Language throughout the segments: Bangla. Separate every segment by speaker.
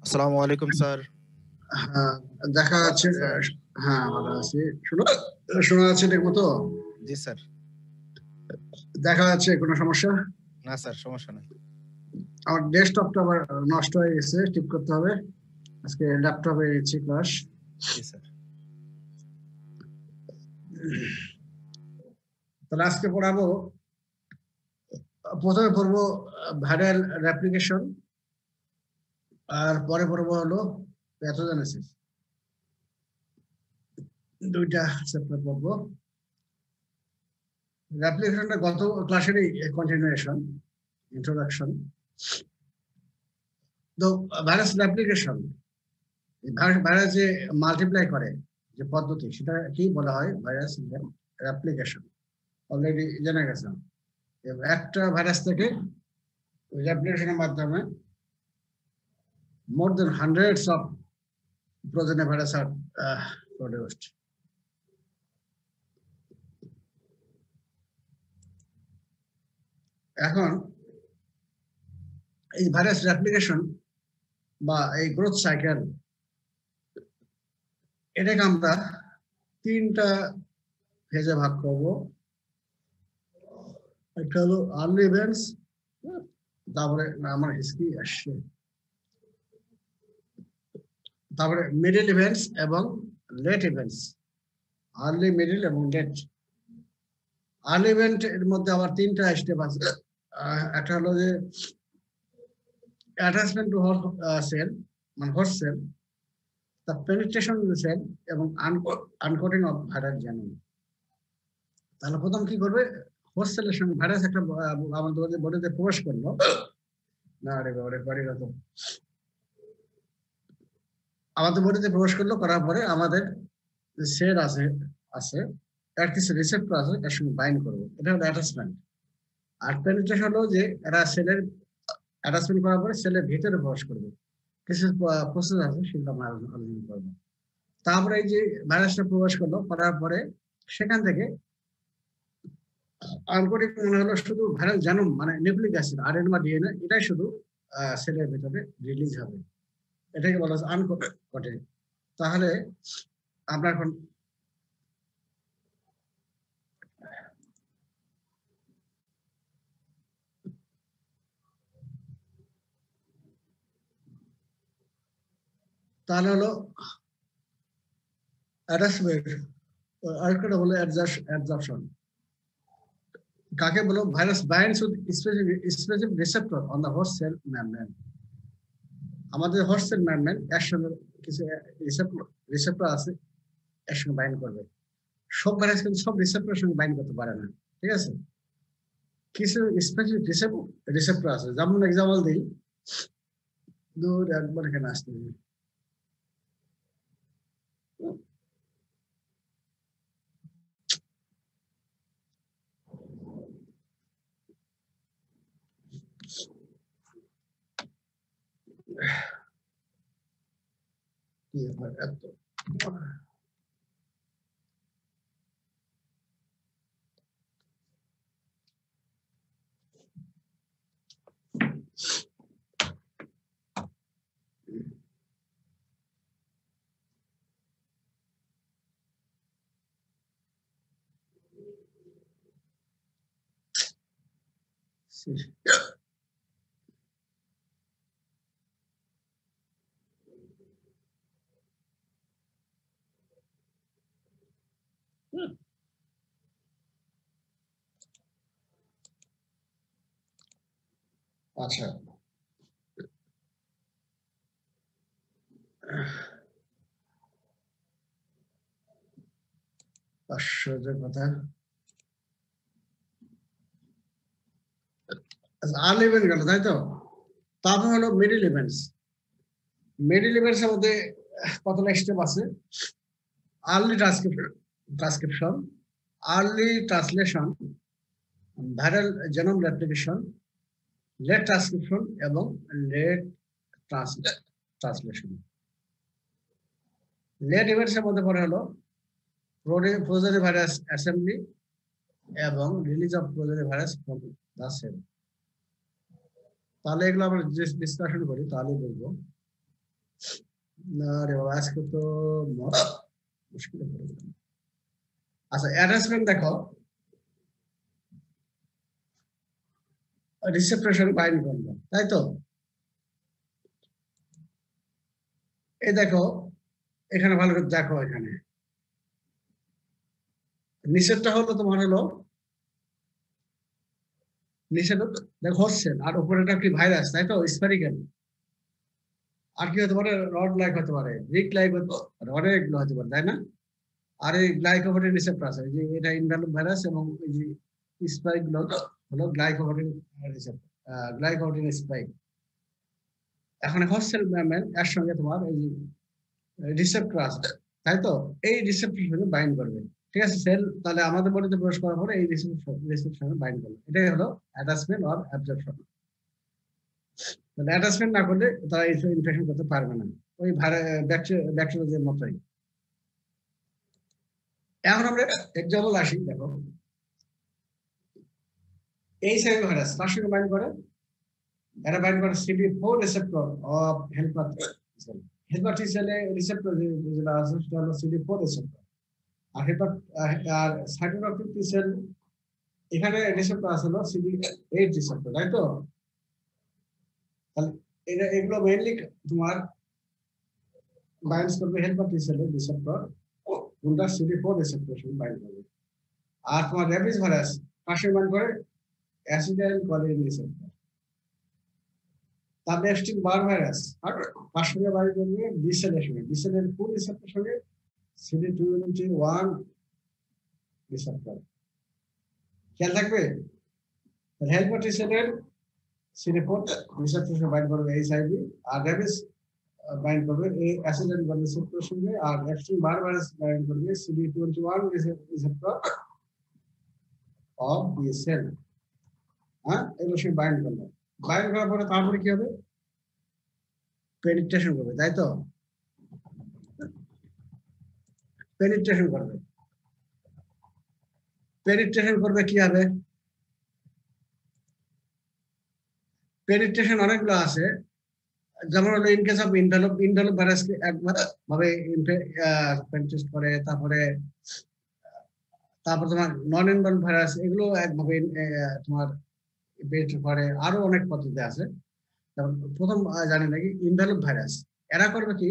Speaker 1: আসসালামু আলাইকুম স্যার।
Speaker 2: হ্যাঁ, দেখা যাচ্ছে। হ্যাঁ, ভালো আছি। শোনা যাচ্ছে ঠিক মতো?
Speaker 1: জি স্যার।
Speaker 2: দেখা যাচ্ছে কোনো সমস্যা?
Speaker 1: না স্যার, সমস্যা নেই।
Speaker 2: আমার ডেস্কটপটা আবার নষ্ট হয়ে গেছে, ঠিক করতে হবে। আজকে ল্যাপটপে গেছি ক্লাস।
Speaker 1: জি স্যার।
Speaker 2: তাহলে আজকে পড়াবো, প্রথমে পড়বো ভাইরাল রেপ্লিকেশন, আর পরে পড়বো হলো প্যাথোজেনেসিস। দুইটা চ্যাপ্টার পড়বো। রেপ্লিকেশনটা গত ক্লাসেরই কন্টিনিউয়েশন, ইন্ট্রোডাকশন। তো ভাইরাস রেপ্লিকেশন, ভাইরাস যে মাল্টিপ্লাই করে যে পদ্ধতি, সেটা কি বলা হয়? Virus replication. অলরেডি জেনে গেছেন। একটা ভাইরাস থেকে রেপ্লিকেশনের মাধ্যমে more than hundreds of progeny virus are produced. এখন এই ভাইরাস রেপ্লিকেশন বা এই গ্রোথ সাইকেল, এটাকে আমরা তিনটা ফেজে ভাগ করব। একটা হলো আর্লি ইভেন্টস, তারপরে আমার হিস্ট্রি আসছে, তারপরে মিডল ইভেন্টস এবং লেট ইভেন্টস। আর্লি, মিডল এবং লেট। আর্লি ইভেন্ট এর মধ্যে আবার তিনটা স্টেপ আছে। একটা হলো যে অ্যাটাচমেন্ট টু সেল, মানে host cell, the penetration of the cell এবং আনকোটিং অফ ভাইরাস জেনোম। তাহলে প্রথম কি করবে? হোস্ট সেলের সঙ্গে ভাইরাস একটা আমাদের বডিতে প্রবেশ করলো। না রে বাবা রে, বাড়ি কত আমাদের বডিতে প্রবেশ করলো, করার পরে আমাদের সেল আছে আছে এর কিছু রিসেপ্টর আছে, এর সঙ্গে বাইন্ড করবে। এটা হলো অ্যাটাচমেন্ট। আর পেনিট্রেশন হলো যে এরা সেলের অ্যাটাচমেন্ট করার পরে সেলের ভিতরে প্রবেশ করবে। কিছু প্রসেস আছে, সেগুলো আমরা আলোচনা করবো। তারপরে এই যে ভাইরাসটা প্রবেশ করলো, করার পরে সেখান থেকে আনকোডিং মনে হলো শুধু ভাইরাল জেনোম, মানে নিউক্লিক অ্যাসিড, আরএনএ বা ডিএনএ, এটাই শুধু সেলের ভিতরে রিলিজ হবে। এটাকে বলা হচ্ছে আনকোডিং। তাহলে আমরা এখন তাহলে হলো অ্যাটাচমেন্ট, আরেকটা হলো অ্যাডজাপশন। কাকে বলো? Virus binds with specific receptor on the host cell membrane. আমাদের হোস্ট সেল মেমব্রেন একসঙ্গে কিছু রিসেপ্টর আছে, একসঙ্গে বাইন্ড করবে। সব ভাইরাস কিন্তু সব রিসেপ্টরের সঙ্গে বাইন্ড করতে পারে না, ঠিক আছে? কিছু স্পেসিফিক রিসেপ্টর আছে। যেমন এক্সাম্পল দিই, দূর একবার এখানে আসতে হবে। এত আচ্ছা, আশ্চর্যের কথা। আর্লি ইভেন্ট গেল, তাই তো? তারপর হলো মিডল ইভেন্টস। মিডল ইভেন্টস এর মধ্যে কতটা স্টেপ আছে? Early transcription, early translation, viral genome replication, late transcription এবং লেট ট্রান্সলেশন। লেট ইভেন্টস এর মধ্যে পড়ে হলো প্রোজেনি ভাইরাস অ্যাসেম্বলি এবং release of progeny virus from the cell. তাহলে এগুলো আমরা ডিসকাশন করি তাহলে বলবো। না রে বাবা, আজকে তো মুশকিল পড়ে গেলাম। আচ্ছা, অ্যাটাচমেন্ট দেখো, রিসেপ্টরের সঙ্গে বাইন্ড করলো, তাই তো? এই দেখো, এখানে ভালো করে দেখো, এখানে নিচেরটা হলো তোমার হলো নিচে দেখো হোস্ট আর উপরেটা কি ভাইরাস, তাই তো? স্পেরিক্যাল। আর কি হতে পারে? রড লাইক হতে পারে, রিক লাইক হতে পারে, অনেকগুলো হতে পারে, তাই না? আর এই গ্লাইকোপ্রোটিন রিসেপ্টর আছে, যে এটা ইনভ্যালভ ভাইরাস, এবং এই যে স্পাইক গুলো হলো গ্লাইকোপ্রোটিন রিসেপ্টর, গ্লাইকোপ্রোটিন স্পাইক। এখন হোস্টেল ম্যামেন এর সঙ্গে তোমার এই রিসেপ্টর আছে, তাই তো? এই রিসেপ্টর সঙ্গে বাইন্ড করবে, ঠিক আছে? সেল তাহলে আমাদের বডিতে প্রবেশ করার পরে এই রিসেপ্টর সঙ্গে বাইন্ড করবে, এটাই হলো অ্যাটাচমেন্ট অর অ্যাবজর্পশন। তাহলে অ্যাটাচমেন্ট না করলে তারা ইনফেকশন করতে পারবে না, ওই ব্যাকটেরিয়ার মতোই। এখন আমরা এক্সাম্পল আসি, দেখো এই সেল ভাইরাস তার সঙ্গে বাইন্ড করে, এরা বাইন্ড করে CD4 receptor of helper cell. Helper T সেলে রিসেপ্টর যেটা আছে সেটা হলো CD4 রিসেপ্টর। আর হেল্পার আর সাইটোটক্সিক টি সেল, এখানে রিসেপ্টর আছে হলো CD8 রিসেপ্টর, তাই তো? তাহলে এগুলো মেইনলি তোমার বাইন্ড করবে হেল্পার টি সেলের রিসেপ্টর, কোনটা CD4 রিসেপ্টর সঙ্গে বাইন্ড করবে। আর তোমার র্যাবিস ভাইরাস কার সঙ্গে বাইন্ড করে? অ্যাসিডাইল কোলিন রিসেপ্টর। তারপরে এস্টিক বার ভাইরাস আর কার সঙ্গে বাইন্ড করবে? বি সেলের সঙ্গে, বি সেলের কোন রিসেপ্টর সঙ্গে? CD21 receptor. খেয়াল থাকবে? হেল্পার টি সেলের CD4 রিসেপ্টর সঙ্গে বাইন্ড করবে এইচআইভি, আর র্যাবিস বাইন্ড করবে এই অ্যাসিডাইল কোলিন রিসেপ্টর সঙ্গে, আর এস্টিক বার ভাইরাস বাইন্ড করবে CD21 receptor of B cell. হ্যাঁ, এগুলো সে বাইন্ড করবে। বাইন্ড করার পরে তারপরে কি হবে? পেনিট্রেশন করবে, তাই তো? পেনিট্রেশন করবে। পেনিট্রেশন করবে কি হবে? পেনিট্রেশন অনেকগুলো আছে, যেমন হলো ইন কেস অফ ইনভেলপ ভাইরাসকে একবার ভাবে পেনিট্রেট করে, তারপরে তোমার নন ইনভেলপ ভাইরাস এগুলো একভাবে তোমার পেনিট্রেট করে। আরো অনেক পদ্ধতি আছে, যেমন প্রথম জানি নাকি ইনভেলপ ভাইরাস, এরা করবে কি?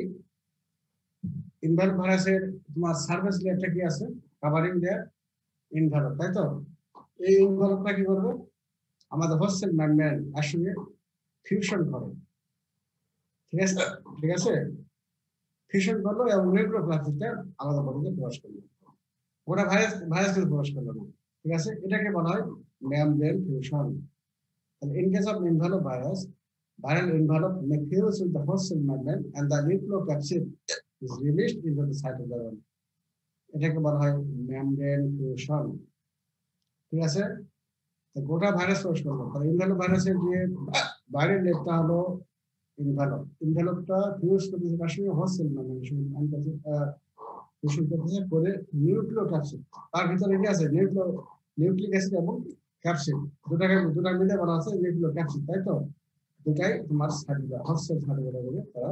Speaker 2: ইনভেলপ ভাইরাসের তোমার সার্ফেস লেয়ারটা কি আছে? কাভারিং লেয়ার, ইনভেলপ, তাই তো? এই ইনভেলপটা কি করবে? আমাদের হোস্টেল মেমব্রেন এর সঙ্গে ফিউশন করে, ঠিক আছে? ঠিক আছে, ফিউশন করলো এবং নিউক্লিওপ্লাস্টিকটা আলাদা বডিতে প্রবেশ করলো। ওটা ভাইরাস প্রবেশ করলো না, ঠিক আছে? এটাকে বলা হয় মেমব্রেন ফিউশন। তাহলে in case of envelop virus, viral envelope may fuse with the host cell membrane and the nucleocapsid is released into the cytoplasm. এটাকে বলা হয় মেমব্রেন ফিউশন, ঠিক আছে? তো গোটা ভাইরাস প্রবেশ করলো, তাহলে ইনভেলপ ভাইরাসের যে বাইরের লেপটা হলো ইনভেলপটা ফিউজ করতেছে কার সঙ্গে? হোস্ট সেল মেমব্রেন ফিউশন করতেছে করে নিউক্লিওক্যাপসিড। তার ভিতরে কি আছে? নিউক্লিক অ্যাসিড এবং ক্যাপসিড, দুটা মিলে বলা আছে নিউক্লিওক্যাপসিড, তাই তো? দুটাই তোমার হোস্ট সেল সার্টিফিকেট বলে তারা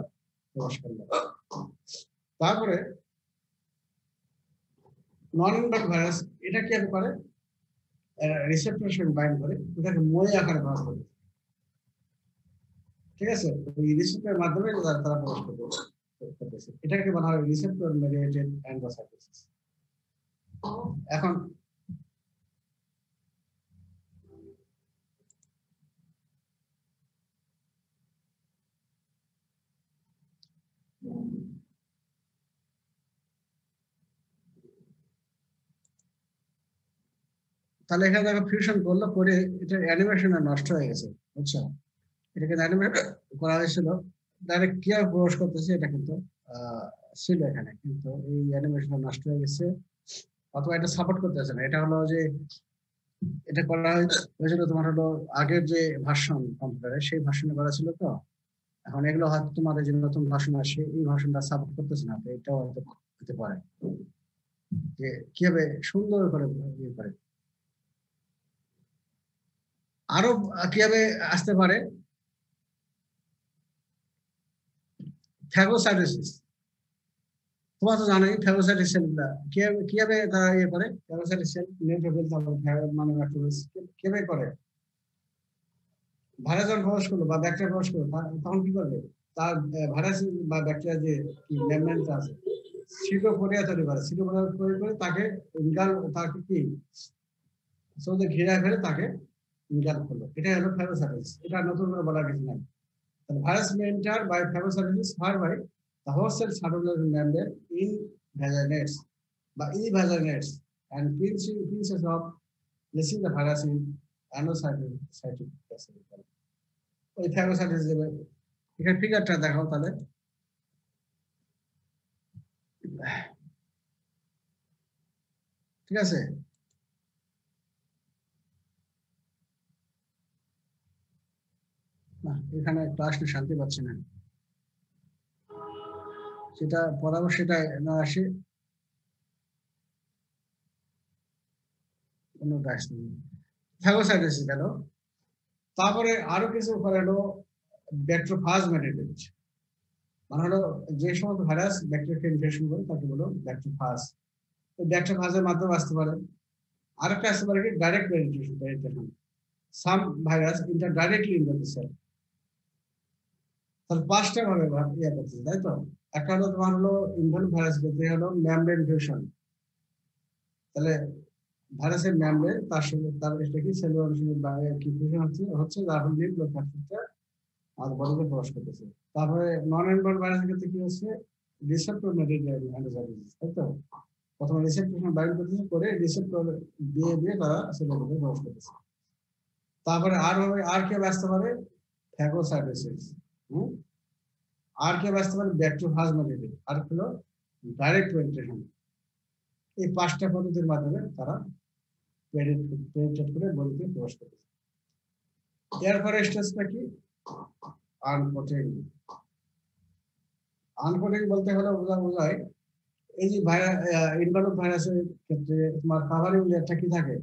Speaker 2: প্রকাশ করলো। তারপরে নন ইনভেলপ ভাইরাস, এটা কি করে? রিসেপ্টরের সঙ্গে বাইন্ড করে ওটাকে মই আকারে প্রকাশ করে, ঠিক আছে? এই রিসেপ্টরের মাধ্যমে তারা প্রকাশ করতেছে, এটাকে বলা হয় রিসেপ্টর মেডিয়েটেড এন্ডোসাইটোসিস। এখন তাহলে এখানে দেখো ফিউশন করলো করে এটা অ্যানিমেশনে নষ্ট হয়ে গেছে, বুঝছো? এটাকে অ্যানিমেট করা হয়েছিল, ডাইরেক্ট কিভাবে প্রবেশ করতেছে এটা কিন্তু ছিল এখানে, কিন্তু এই অ্যানিমেশনটা নষ্ট হয়ে গেছে, অথবা এটা সাপোর্ট করতেছে না। এটা হলো যে এটা করা হয়েছিল তোমার হলো আগের যে ভার্সন কম্পিউটারে, সেই ভার্সনে করা ছিল তো। এখন এগুলো হয়তো তোমার যে নতুন ভার্সন আসে এই ভার্সনটা সাপোর্ট করতেছে না, তো এটাও হয়তো হতে পারে যে কিভাবে সুন্দর করে ইয়ে করে। আরো কিভাবে আসতে পারে? ফ্যাগোসাইটোসিস, তোমরা তো জানোই ফ্যাগোসাইটিস সেলগুলা কিভাবে তারা ইয়ে করে, ফ্যাগোসাইটিস সেল নিউট্রোফিল মানে ম্যাক্রোফেজ কিভাবে করে, ভাইরাস যখন প্রবেশ করলো বা ব্যাকটেরিয়া প্রবেশ করলো তখন কি করবে, তার ভাইরাস বা ব্যাকটেরিয়া যে মেমব্রেনটা আছে সিটোপোরিয়া তৈরি করে, সিটোপোরিয়া তৈরি করে তাকে তাকে কি সৌদে ঘিরে ফেলে তাকে ইনগাল করলো, এটা হলো ফ্যাগোসাইটোসিস। এটা নতুন করে বলার কিছু নাই। Virus may enter by phagocytosis whereby the host cell cytoplasmic membrane invaginates and pieces of placing the virus in endocytic vesicle. ওই phagocytosis দেবে। এখানে ফিগারটা দেখাও তাহলে। ঠিক আছে, এখানে ক্লাস শান্তি পাচ্ছি না, সেটা পরামর্শটা না আসে অন্য গাছ ফ্যাগোসাইটোসিস গেল। তারপরে আরো কিছু করে হলো ব্যাকটেরিওফাজ মেটাফেজ, মানে হলো যে সমস্ত ভাইরাস ব্যাকটেরিয়াকে ইনফেকশন করে তাকে বলো ব্যাকটেরিওফাজ। এই ব্যাকটেরিওফাজের মাধ্যমে আসতে পারে। আরেকটা আসতে পারে কি direct penetration, some virus enter directly in the cell. তাহলে পাঁচটা ভাবে ইয়ে করতেছে, তাই তো। একটা হলো তোমার হলো ইনভলভ ভাইরাস, বলতে হলো মেমব্রেন ফিউশন, তাহলে ভাইরাসের মেমব্রেন তার সঙ্গে তার এটা কি সেলুলার কি ফিউশন হচ্ছে যার ফলে নিউক্লিওপ্লাস্টিকটা আর বডিতে প্রবেশ করতেছে। তারপরে নন ইনভলভ ভাইরাসের ক্ষেত্রে কি হচ্ছে, রিসেপ্টর মেটেরিয়াল অ্যান্টিজয়েডিস, তাই তো। প্রথমে রিসেপ্টর বাইন্ড করতেছে, করে রিসেপ্টর দিয়ে তারা সেলুলার প্রবেশ করতেছে। তারপরে আর কে ব্যস্ত পারে ফ্যাগোসাইটোসিস, আর কে ব্যস্ত পারে ব্যাকটেরিওফাজ মেটাফেজ, আর হলো ডাইরেক্ট পেনিট্রেশন। এই পাঁচটা পদ্ধতির মাধ্যমে তারা পেনিট্রেট করে বডিতে প্রবেশ করতেছে। এরপরে স্টেজটা কি, আনকোটিং। আনকোটিং বলতে হলে বোঝায় এই যে ইনভলভ ভাইরাসের ক্ষেত্রে তোমার কাভারিং লেয়ারটা কি থাকে,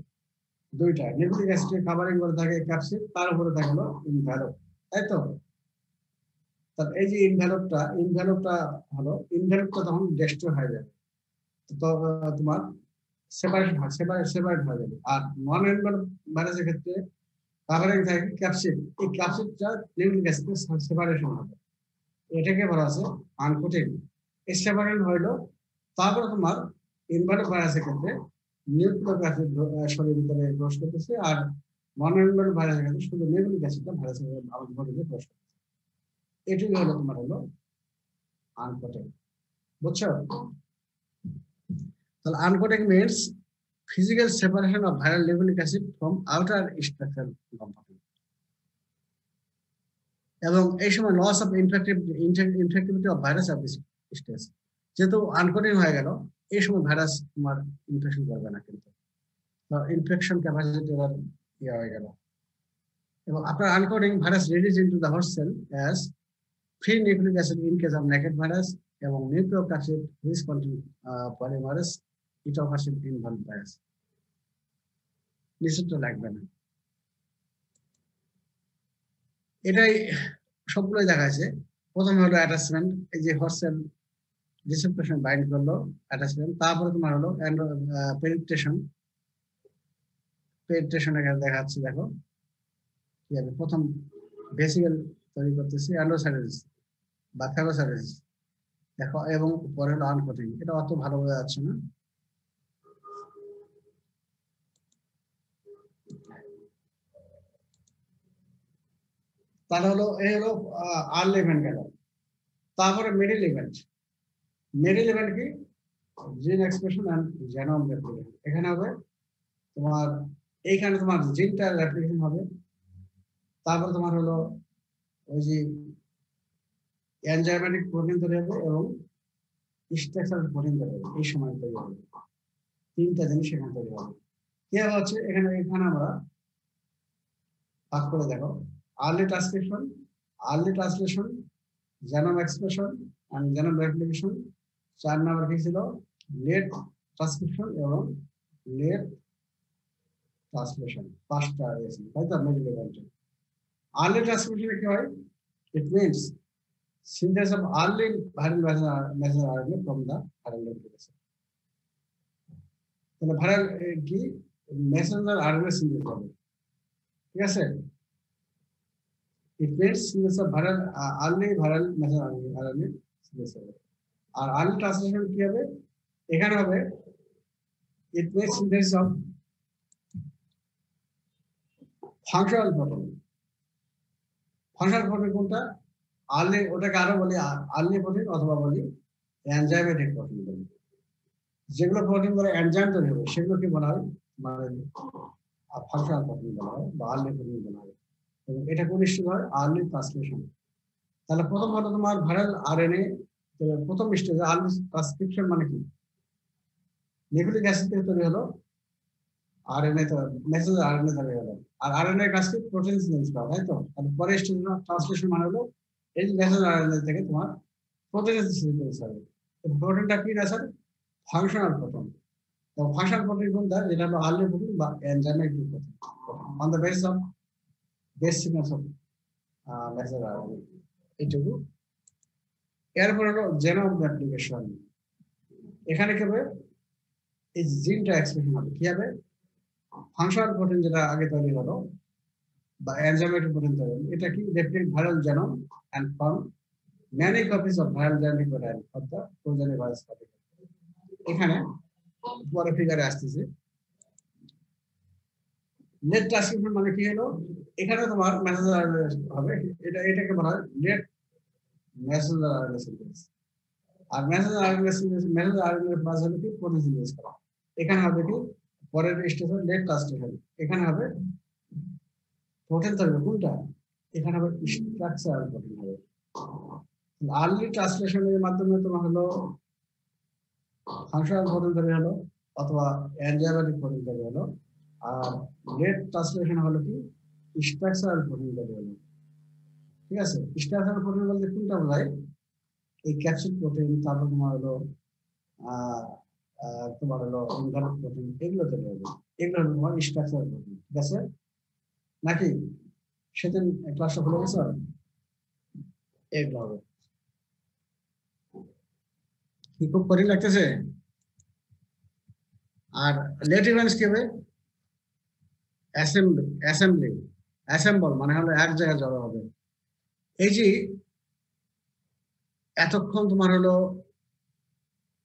Speaker 2: দুইটা নিউক্লিক অ্যাসিডের কাভারিং করে থাকে ক্যাপসিড, তার উপরে থাকে হলো ইনভ্যালভ, তাই তো। এই যে ইনভ্যালভটা তখন ডেস্ট্রয় হয়ে যাবে, তো তোমার সেপারেট হয়ে যাবে। আর নন ইনভ্যালভ ভাইরাসের ক্ষেত্রে কাভারিং থাকে ক্যাপসিড, এই ক্যাপসিডটা নিউক্লিক অ্যাসিডের সেপারেশন হবে, এটাকে বলা আছে আনকোটিং। এই সেপারেশন হইলো তারপরে তোমার ইনভ্যালভ ভাইরাসের ক্ষেত্রে নিউক্লিক অ্যাসিড শরীরের ভিতরে প্রবেশ করতেছে, আর নন ইনভ্যালভ ভাইরাসের ক্ষেত্রে শুধু নিউক্লিক অ্যাসিডটা ভাইরাসের বডিতে প্রবেশ করতেছে। এটাই হলো তোমার হলো আনকোটিং, বুঝছো? তাহলে আনকোটিং means physical separation of viral nucleic acid from outer structural component, এবং এই সময় loss of infectivity of virus of this stage, যেহেতু আনকোটিং হয়ে গেল এই সময় ভাইরাস তোমার ইনফেকশন করবে না, কিন্তু ইনফেকশন ক্যাপাসিটি এবার ইয়ে হয়ে গেল। এবং after uncoating virus release into the host cell as free nucleic acid in case of naked virus, এবং nucleic acid which contain polymerase ইটোফাসিন ইনভলভ ভাইরাস। নিশ্চিত লাগবে না, এটাই সবগুলোই দেখাচ্ছে। প্রথমে হলো অ্যাটাচমেন্ট, এই যে হোস্ট সেল রিসেপ্টর বাইন্ড করলো অ্যাটাচমেন্ট। তারপরে তোমার হলো পেনিট্রেশন এখানে দেখাচ্ছে, দেখো কি হবে। প্রথম ভেসিকেল তৈরি করতেছি এন্ডোসাইটোসিস বা ফ্যাগোসাইটোসিস, দেখো, এবং পরে হলো আনকোটিং। এটা অত ভালো বোঝা যাচ্ছে না। তাহলে হলো এই হলো আর্লি ইভেন্ট গেল। তারপরে মিডল ইভেন্ট কি, জিন এক্সপ্রেশন এন্ড জেনোম রেপ্লিকেশন। এখানে হবে তোমার এইখানে তোমার জিনটা রেপ্লিকেশন হবে, তারপর তোমার হলো ওই যে এনজাইমেটিক প্রোটিন তৈরি হবে এবং স্ট্রাকচারাল প্রোটিন তৈরি হবে, এই সময় তৈরি হবে। তিনটা জিনিস এখানে তৈরি হবে। কি হচ্ছে এখানে আমরা ভাগ করে দেখো, early translation, genome expression and genome replication. 4 number কি ছিল, লেট ট্রান্সক্রিপশন এবং লেট ট্রান্সলেশন। 5টা রয়েছে, তাই তো। মিডল ইভেন্ট আর্লি ট্রান্সক্রিপশনে কি হয়, it means synthesis of early viral messenger RNA from the viral nucleic acid. তাহলে ভাইরাল কি মেসেঞ্জার আরএনএ সিনথেসিস হবে, ঠিক আছে? It means synthesis of viral early viral Messenger RNA synthesis হবে। আর আর্লি ট্রান্সলেশন কি হবে এখানে হবে, it means synthesis of functional protein. Functional protein কোনটা? আর্লি, ওটাকে আরো বলি আর্লি প্রোটিন অথবা বলি এনজাইমেটিক প্রোটিন বলি। যেগুলো প্রোটিন দ্বারা এনজাইম তৈরি হবে সেগুলোকে বলা হয় মানে ফাংশনাল প্রোটিন বলা হয় বা আর্লি প্রোটিন বলা হয়। এবং এটা প্রতিষ্ঠিত হয় আর্লি ট্রান্সলেশন। তাহলে প্রথম হলো তোমার ভাইরাল আরএনএ, প্রথম স্টেজে আর্লি ট্রান্সক্রিপশন মানে কি? নিউক্লিক অ্যাসিড থেকে তৈরি হলো আরএনএ, মেসেঞ্জার আরএনএ তৈরি হলো। আর আরএনএ কাজ কি? প্রোটিন সিনথেসিস করা, তাই তো? আর পরে স্টেজ ট্রান্সলেশন মানে হলো এই মেসেঞ্জার আরএনএ থেকে তোমার প্রোটিন সিনথেসিস হবে। প্রোটিনটা কি না স্যার? Functional protein. তো ফাংশনাল প্রোটিন কোনটা? যেটা হলো আর্লি প্রোটিন বা enzymatic protein on the basis of base sequence of Messenger RNA. এইটুকু। এরপর হলো জেনোম অ্যাপ্লিকেশন। এখানে কি হবে? এই জিনটা এক্সপ্রেশন হবে কি হবে? ফাংশনাল প্রোটিন যেটা আগে তৈরি হলো বা এনজাইমেটিক প্রোটিন তৈরি হলো, এটা কি? Replicate viral genome and form many copies of viral genetic material of the progeny virus particle. এখানে পরে ফিগারে আসতেছে নেট ট্রান্সক্রিপশন মানে কি হলো? এখানে তোমার মেসেঞ্জার আরএনএ হবে, এটাকে বলা হয় নেট মেসেঞ্জার আরএনএ সিনথেসিস। আর messenger RNA synthesis, messenger RNA plus হলো কি? প্রোটিন সিনথেসিস করা। এখানে হবে কি? পরের স্টেজে নেট ট্রান্সলেশন। এখানে হবে প্রোটিন তৈরি। কোনটা? এখানে হবে স্ট্রাকচারাল প্রোটিন হবে। আর্লি ট্রান্সলেশনের মাধ্যমে তোমার হলো ফাংশনাল প্রোটিন তৈরি হলো অথবা এনজাইমেটিক প্রোটিন তৈরি হলো। আর লেট ট্রান্সলেশন হলো কি? স্ট্রাকচারাল প্রোটিন তৈরি হলো, ঠিক আছে? স্ট্রাকচারাল প্রোটিন বলতে কোনটা বোঝায়? এই ক্যাপসিড প্রোটিন, তারপর তোমার হলো ইনভার্ট প্রোটিন, এগুলো তৈরি হবে। এগুলো হলো তোমার স্ট্রাকচারাল প্রোটিন, ঠিক আছে নাকি? সেদিন ক্লাসটা হলো গেছে, এগুলো হবে। কি খুব কঠিন লাগতেছে? আর লেট ইভেন্টস কি হবে? অ্যাসেম্বল মানে হলো এক জায়গায় জড়ো হবে। এই যে এতক্ষণ তোমার হলো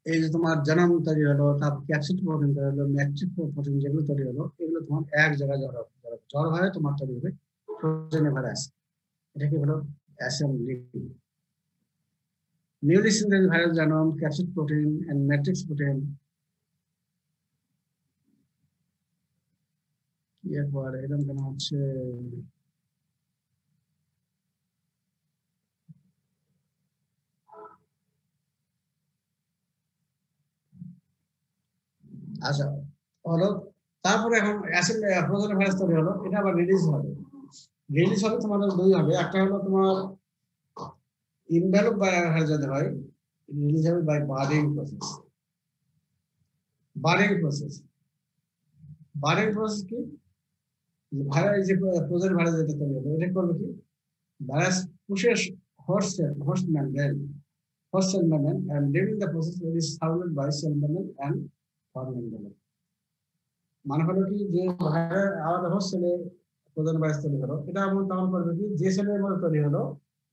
Speaker 2: এই যে তোমার জেনোম তৈরি হলো, তারপর ক্যাপসিড প্রোটিন তৈরি হলো, ম্যাট্রিক প্রোটিন যেগুলো তৈরি হলো, এগুলো তোমার এক জায়গায় জড়ো হয়ে তোমার তৈরি হবে প্রোটিনে ভাইরাস। এটা কি হলো? Assembly. Newly synthesis viral genome, capsid protein and matrix protein. এরপর এরকম কেন হচ্ছে? আচ্ছা হলো, তারপরে এখন অ্যাসিড প্রোটিন ভাইরাস তৈরি হলো, এটা আবার রিলিজ হবে। রিলিজ হবে তোমার দুই হবে, একটা হলো তোমার ইনভ্যালভ ভাইরাস যদি হয়, রিলিজ হবে by budding process. Budding process কি? ভাইরাস যে প্রোটিন ভাইরাস যেটা তৈরি হলো, এটা করবে কি? Virus pushes host membrane and during the process it is surrounded by cell membrane and foreign membrane. মানে হলো কি? যে ভাইরাস আমাদের হোস্ট সেলে প্রোটিন ভাইরাস তৈরি হলো, এটা এমন তেমন করবে কি? যে সেলের মধ্যে তৈরি হলো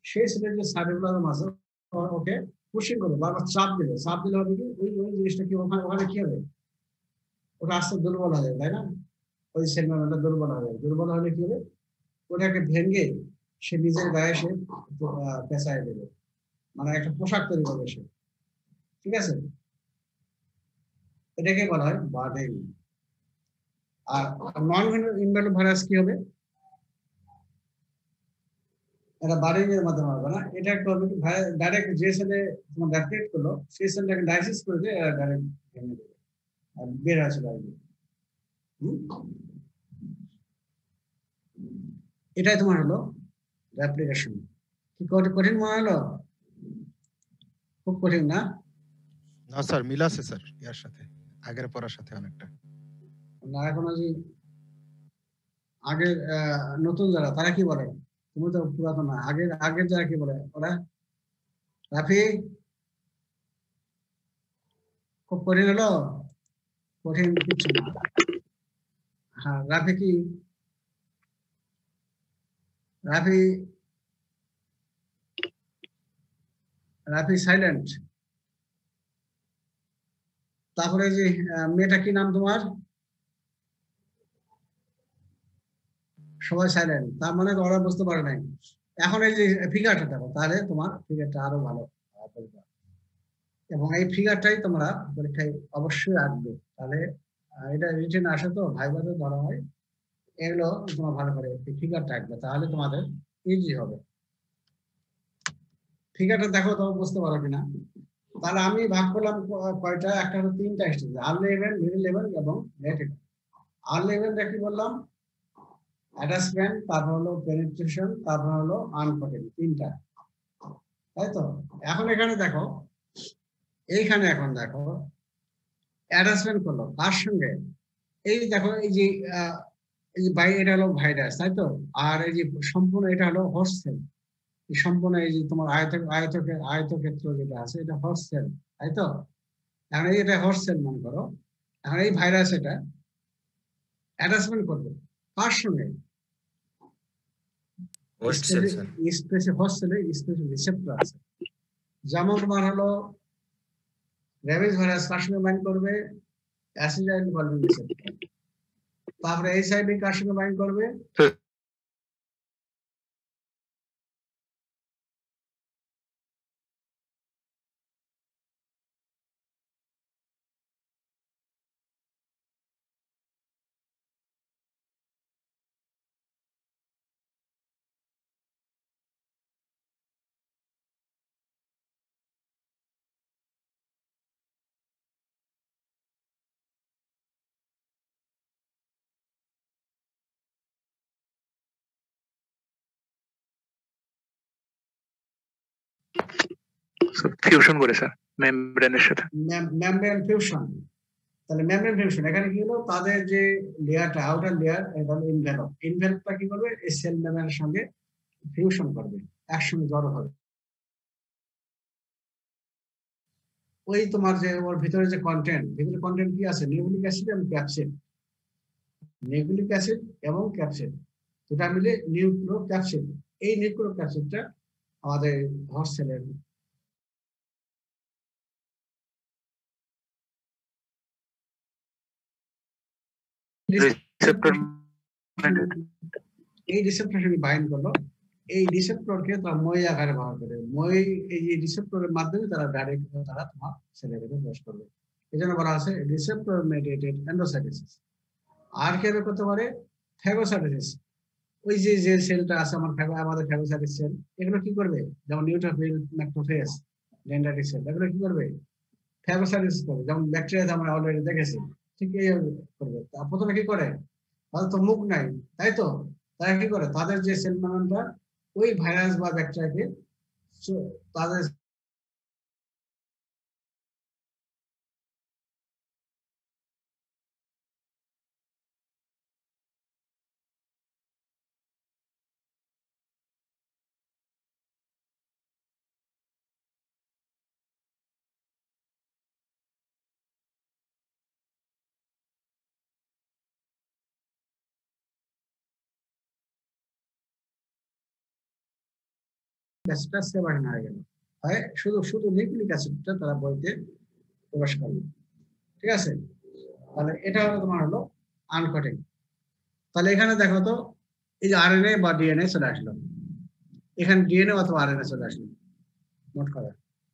Speaker 2: সেই সেলের যে সাইটোপ্লাজম আছে ওকে পুশিং করবে, বারবার চাপ দিলে হবে কি? ওই জিনিসটা কি ওখানে কি হবে? ওটা আস্তে দুর্বল হয়ে যাবে, তাই না? ওই সেল মেমব্রেনটা দুর্বল হয়ে যাবে। দুর্বল হলে কি হবে? ওটাকে ভেঙে সে নিজের গায়ে সে পেঁচায় দেবে, মানে একটা পোশাক তৈরি করবে সে, ঠিক আছে? এটাকে বলা হয় বার্ডিং। আর নন ইনভ্যালভ ভাইরাস কি হবে? এটা বার্ডিং এর মাধ্যমে হবে না, এটা করবে কি? ডাইরেক্ট যে সেলে তোমার রেপ্লিকেট করলো সেই সেলটাকে ডাইসিস করে দিয়ে ডাইরেক্ট ভেঙে দেবে আর বের হয়ে চলে আসবে। এটাই তোমার হলো রেপ্লিকেশন। কি কঠিন মনে হলো? খুব কঠিন না?
Speaker 1: না স্যার, মিল আছে স্যার ইয়ার সাথে, আগের পড়ার সাথে অনেকটা।
Speaker 2: না এখন যে আগের নতুন যারা তারা কি বলে? তুমি তো পুরাতন না, আগের যারা কি বলে ওরা? রাফি খুব কঠিন হলো? কঠিন কিছু না। হ্যাঁ, রাফি কি রাফি রাফি সাইলেন্ট। তারপরে যে মেয়েটা কি নাম তোমার? সবাই সাইলেন্ট, তার মানে ওরা বুঝতে পারে নাই। এখন এই যে ফিগারটা দেখো, তাহলে তোমার ফিগারটা আরো ভালো বুঝবে। এবং এই ফিগারটাই তোমরা পরীক্ষায় অবশ্যই আসবে। তাহলে এটা রিটেন আসে তো, ভাইভাতে ধরা হয়। এগুলো তোমরা ভালো করে ফিগারটা আঁকবে, তাহলে তোমাদের ইজি হবে। ফিগারটা দেখো তো বুঝতে পারো কিনা। তাহলে আমি ভাগ করলাম কয়টা, একটা হলো 3টা stage, early level, middle level এবং লেট লেভেল। আর্লি লেভেলটা কি বললাম? অ্যাটাচমেন্ট, তারপর হলো পেনিট্রেশন, তারপর হলো আনকটিং, 3টা, তাই তো? এখন এখানে দেখো, এইখানে এখন দেখো অ্যাটাচমেন্ট করলো তার সঙ্গে, এই দেখো এই যে এই যে এটা হলো ভাইরাস, তাই তো? আর এই যে সম্পূর্ণ এটা হলো হোস্ট সেল। সম্পূর্ণ এই যে তোমার আয়তক্ষেত্র যেটা আছে, এটা হোস্ট সেল, তাই তো? এখন এই এটা হোস্ট সেল মনে করো। এখন এই ভাইরাস এটা অ্যাটাচমেন্ট করবে কার সঙ্গে?
Speaker 3: Host cell sir.
Speaker 2: Specific host সেলে স্পেসিফিক রিসেপ্টর আছে। যেমন তোমার হলো রেবিস ভাইরাস কার সঙ্গে বাইন্ড করবে? অ্যাসিডাইল কলিন রিসেপ্টর। তারপরে এইচআইভি কার সঙ্গে বাইন্ড করবে?
Speaker 4: ফিউশন করে স্যার মেমব্রেনের সাথে।
Speaker 2: Membrane fusion. তাহলে মেমব্রেন ফিউশন এখানে কি হলো? তাদের যে লেয়ারটা, আউটার লেয়ার, এটা হলো ইনভেলপ। ইনভেলপটা কি করবে? এই সেল মেমব্রেনের সঙ্গে ফিউশন করবে, একসঙ্গে জড়ো হবে। ওই তোমার যে ওর ভিতরে যে কন্টেন্ট, ভিতরে কন্টেন্ট কি আছে? নিউক্লিক অ্যাসিড এবং ক্যাপসিড। নিউক্লিক অ্যাসিড এবং ক্যাপসিড দুটা মিলে নিউক্লিও ক্যাপসিড। এই নিউক্লিও ক্যাপসিডটা আমাদের হোস্ট সেলের
Speaker 4: রিসেপ্টর
Speaker 2: এই রিসেপ্টর সঙ্গে বাইন্ড করলো। এই রিসেপ্টরকে তারা মই আকারে ব্যবহার করে, মই এই রিসেপ্টরের মাধ্যমে তারা ডাইরেক্ট তারা তোমার সেলের ভিতরে প্রবেশ করবে। এই জন্য বলা আছে রিসেপ্টর মেডিয়েটেড এন্ডোসাইটোসিস। আর কেন করতে পারে? ফ্যাগোসাইটোসিস। ওই যে যে সেলটা আছে আমাদের ফ্যাগোসাইটিস সেল, এগুলো কি করবে? যেমন নিউট্রোফিল, ম্যাক্রোফেজ, ডেন্ড্রাইটিক সেল, এগুলো কি করবে? ফ্যাগোসাইটোসিস করবে। যেমন ব্যাকটেরিয়া আমরা অলরেডি দেখেছি, ঠিক এই করবে। প্রথমে কি করে? তাদের তো মুখ নাই, তাই তো? তারা কি করে? তাদের যে সেল মেমব্রেনটা ওই ভাইরাস বা ব্যাকটেরিয়াকে তাদের অ্যাসিডটা সেবাহীন হয়ে গেল, হয় শুধু শুধু নিউক্লিক অ্যাসিডটা তারা বইতে প্রবেশ করলো। ঠিক আছে? তাহলে এটা হলো তোমার হলো আনকটিং। তাহলে এখানে দেখো তো, এই যে আরএনএ বা ডিএনএ চলে আসলো, এখানে ডিএনএ অথবা আরএনএ চলে আসলো। নোট করো,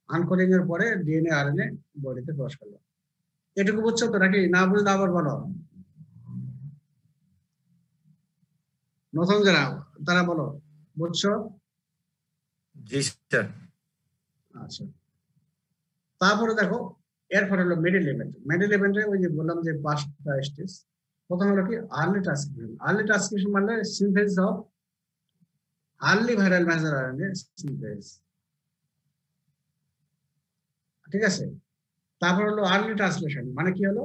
Speaker 2: আনকোডিং এর পরে ডিএনএ আরএনএ বডিতে প্রবেশ করলো। এটুকু বুঝছো তো নাকি? না বুঝলে আবার বলো। নতুন যারা তারা বলো, বুঝছো?
Speaker 3: জি স্যার।
Speaker 2: আচ্ছা, তারপরে দেখো এরপরে হলো মিডল লেভেল। মিডল লেভেলে ওই যে বললাম যে 5টা স্টেজ। প্রথম হলো কি? Early transcription. আর্লি ট্রান্সক্রিপশন মানে synthesis of early viral Messenger RNA synthesis. ঠিক আছে? তারপর হলো আর্লি ট্রান্সলেশন, মানে কি হলো?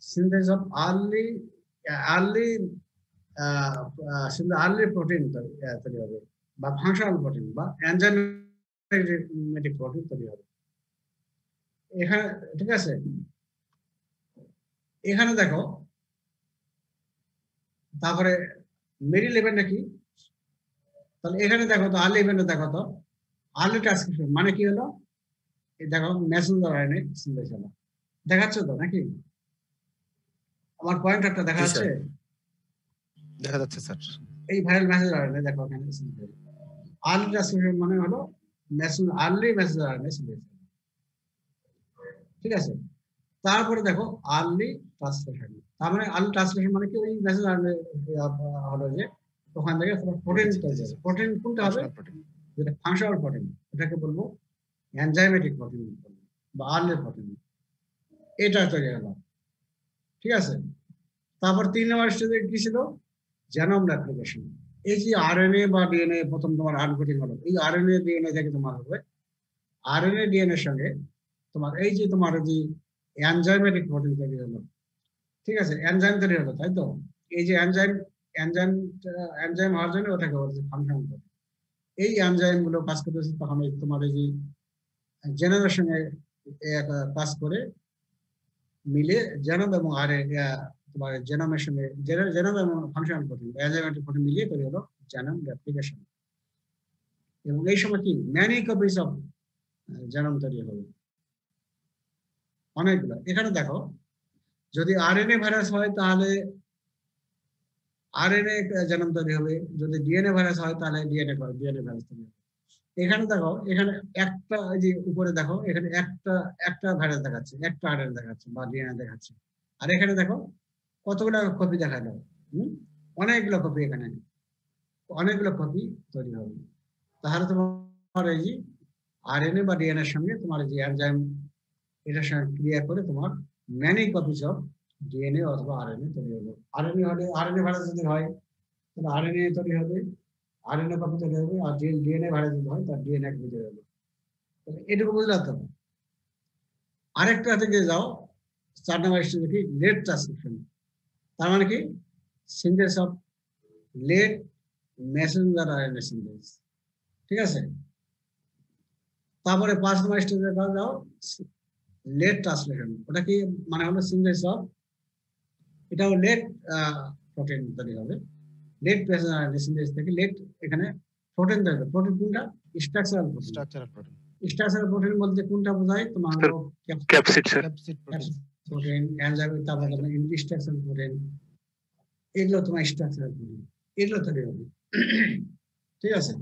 Speaker 2: Synthesis of early early early protein তৈরি হবে, বা ফাংশনাল প্রোটিন বা এনজাইম এনজাইমেটিক প্রোটিন তৈরি হবে এখানে, ঠিক আছে। এখানে দেখো, তারপরে মিডিল ইভেন্টটা কি, তাহলে এখানে দেখো তো আর্লি ইভেন্টে দেখো তো, আর্লি ট্রান্সক্রিপশন মানে কি হলো, এই দেখো মেসেঞ্জার আরএনএ সিনথেস হলো, দেখাচ্ছে তো নাকি? আমার পয়েন্টারটা দেখা
Speaker 3: জি,
Speaker 2: যাচ্ছে?
Speaker 3: স্যার।
Speaker 1: দেখা যাচ্ছে স্যার।
Speaker 2: এই ভাইরাল মেসেঞ্জার আরএনএ দেখো এখানে সিনথেস। আর্লি ট্রান্সক্রিপশন মানে হলো আর্লি মেসেঞ্জার আরএনএ সিনথেস, ঠিক আছে। তারপরে দেখো আর্লি ট্রান্সলেশন, তার মানে আর্লি ট্রান্সলেশন মানে কি, ওই মেসেজ হলো যে ওখান থেকে প্রোটিন তৈরি হবে। প্রোটিন কোনটা হবে?
Speaker 1: প্রোটিন।
Speaker 2: যেটা ফাংশনাল প্রোটিন, এটাকে বলবো এনজাইমেটিক প্রোটিন বা আর্লি প্রোটিন, এটা তৈরি হলো, ঠিক আছে। তারপর 3 নম্বর স্টেজে কি ছিল? Genome replication. এই যে আরএনএ বা ডিএনএ প্রথম তোমার আনকোডিং হলো, এই আরএনএ ডিএনএ থেকে তোমার হবে আরএনএ ডিএনএ এর সঙ্গে তোমার এই যে তোমার যে এনজাইমেটিক প্রোটিন তৈরি হলো, ঠিক আছে, এনজাইম তৈরি হলো, তাই তো? এই যে এনজাইম হওয়ার জন্য ওটাকে বলছে ফাংশন প্রোটিন। এই এনজাইম গুলো কাজ করতেছে তখন তোমার এই যে জেনারেশনে কাজ করে মিলে জেনোম এবং তোমার জেনোমের সঙ্গে জেনোম এবং ফাংশনাল প্রোটিন এনজাইমেটিক প্রোটিন মিলিয়ে তৈরি হলো জেনোম রেপ্লিকেশন। এবং এই সময় কি ম্যানি কপিস অফ জেনোম তৈরি হবে, অনেকগুলো। এখানে দেখো, যদি আরএনএ ভাইরাস হয় তাহলে আরএনএ জেনোম তৈরি হবে, যদি ডিএনএ ভাইরাস হয় তাহলে ডিএনএ ভাইরাস তৈরি হবে। এখানে দেখো, এখানে একটা যে উপরে দেখো, এখানে একটা ভাইরাস দেখাচ্ছে, একটা আরএনএ দেখাচ্ছে বা ডিএনএ দেখাচ্ছে। আর এখানে দেখো কতগুলো কপি দেখালো, অনেকগুলো কপি, এখানে অনেকগুলো কপি তৈরি হবে। তাহলে তোমার এই যে আরএনএ বা ডিএনএ এর সঙ্গে তোমার যে এনজাইম এটার সঙ্গে ক্রিয়া করে তোমার ম্যানি কপিস অফ ডিএনএ অথবা আরএনএ তৈরি হবে। আরএনএ হলে আরএনএ ভাইরাস যদি হয় তাহলে আরএনএ তৈরি হবে, আরএনএ কপি তৈরি হবে, আর ডিএনএ ভাইরাস যদি হয় তার ডিএনএ কপি তৈরি হবে। এটুকু বুঝলাম তো। আরেকটা থেকে যাও, 4 নম্বর স্টেজে কি লেট ট্রান্সক্রিপশন, তার মানে কি synthesis of late messenger RNA synthesis, ঠিক আছে। তারপরে 5 নম্বর স্টেজে যাও লেট ট্রান্সলেশন, ওটা কি মানে হলো সিনথেস অফ, এটাও লেট প্রোটিন তৈরি হবে, লেট মেসেঞ্জার আরএনএ সিনথেস থেকে লেট এখানে প্রোটিন তৈরি হবে। প্রোটিন কোনটা? Structural protein.
Speaker 1: Structural protein.
Speaker 2: Structural protein বলতে কোনটা বোঝায়? তোমার হলো
Speaker 4: capsid sir.
Speaker 1: Capsid protein.
Speaker 2: Protein, enzyme, তারপর তোমার স্ট্রাকচারাল প্রোটিন, এগুলো তোমার স্ট্রাকচারাল প্রোটিন, এগুলো তৈরি হবে, ঠিক আছে।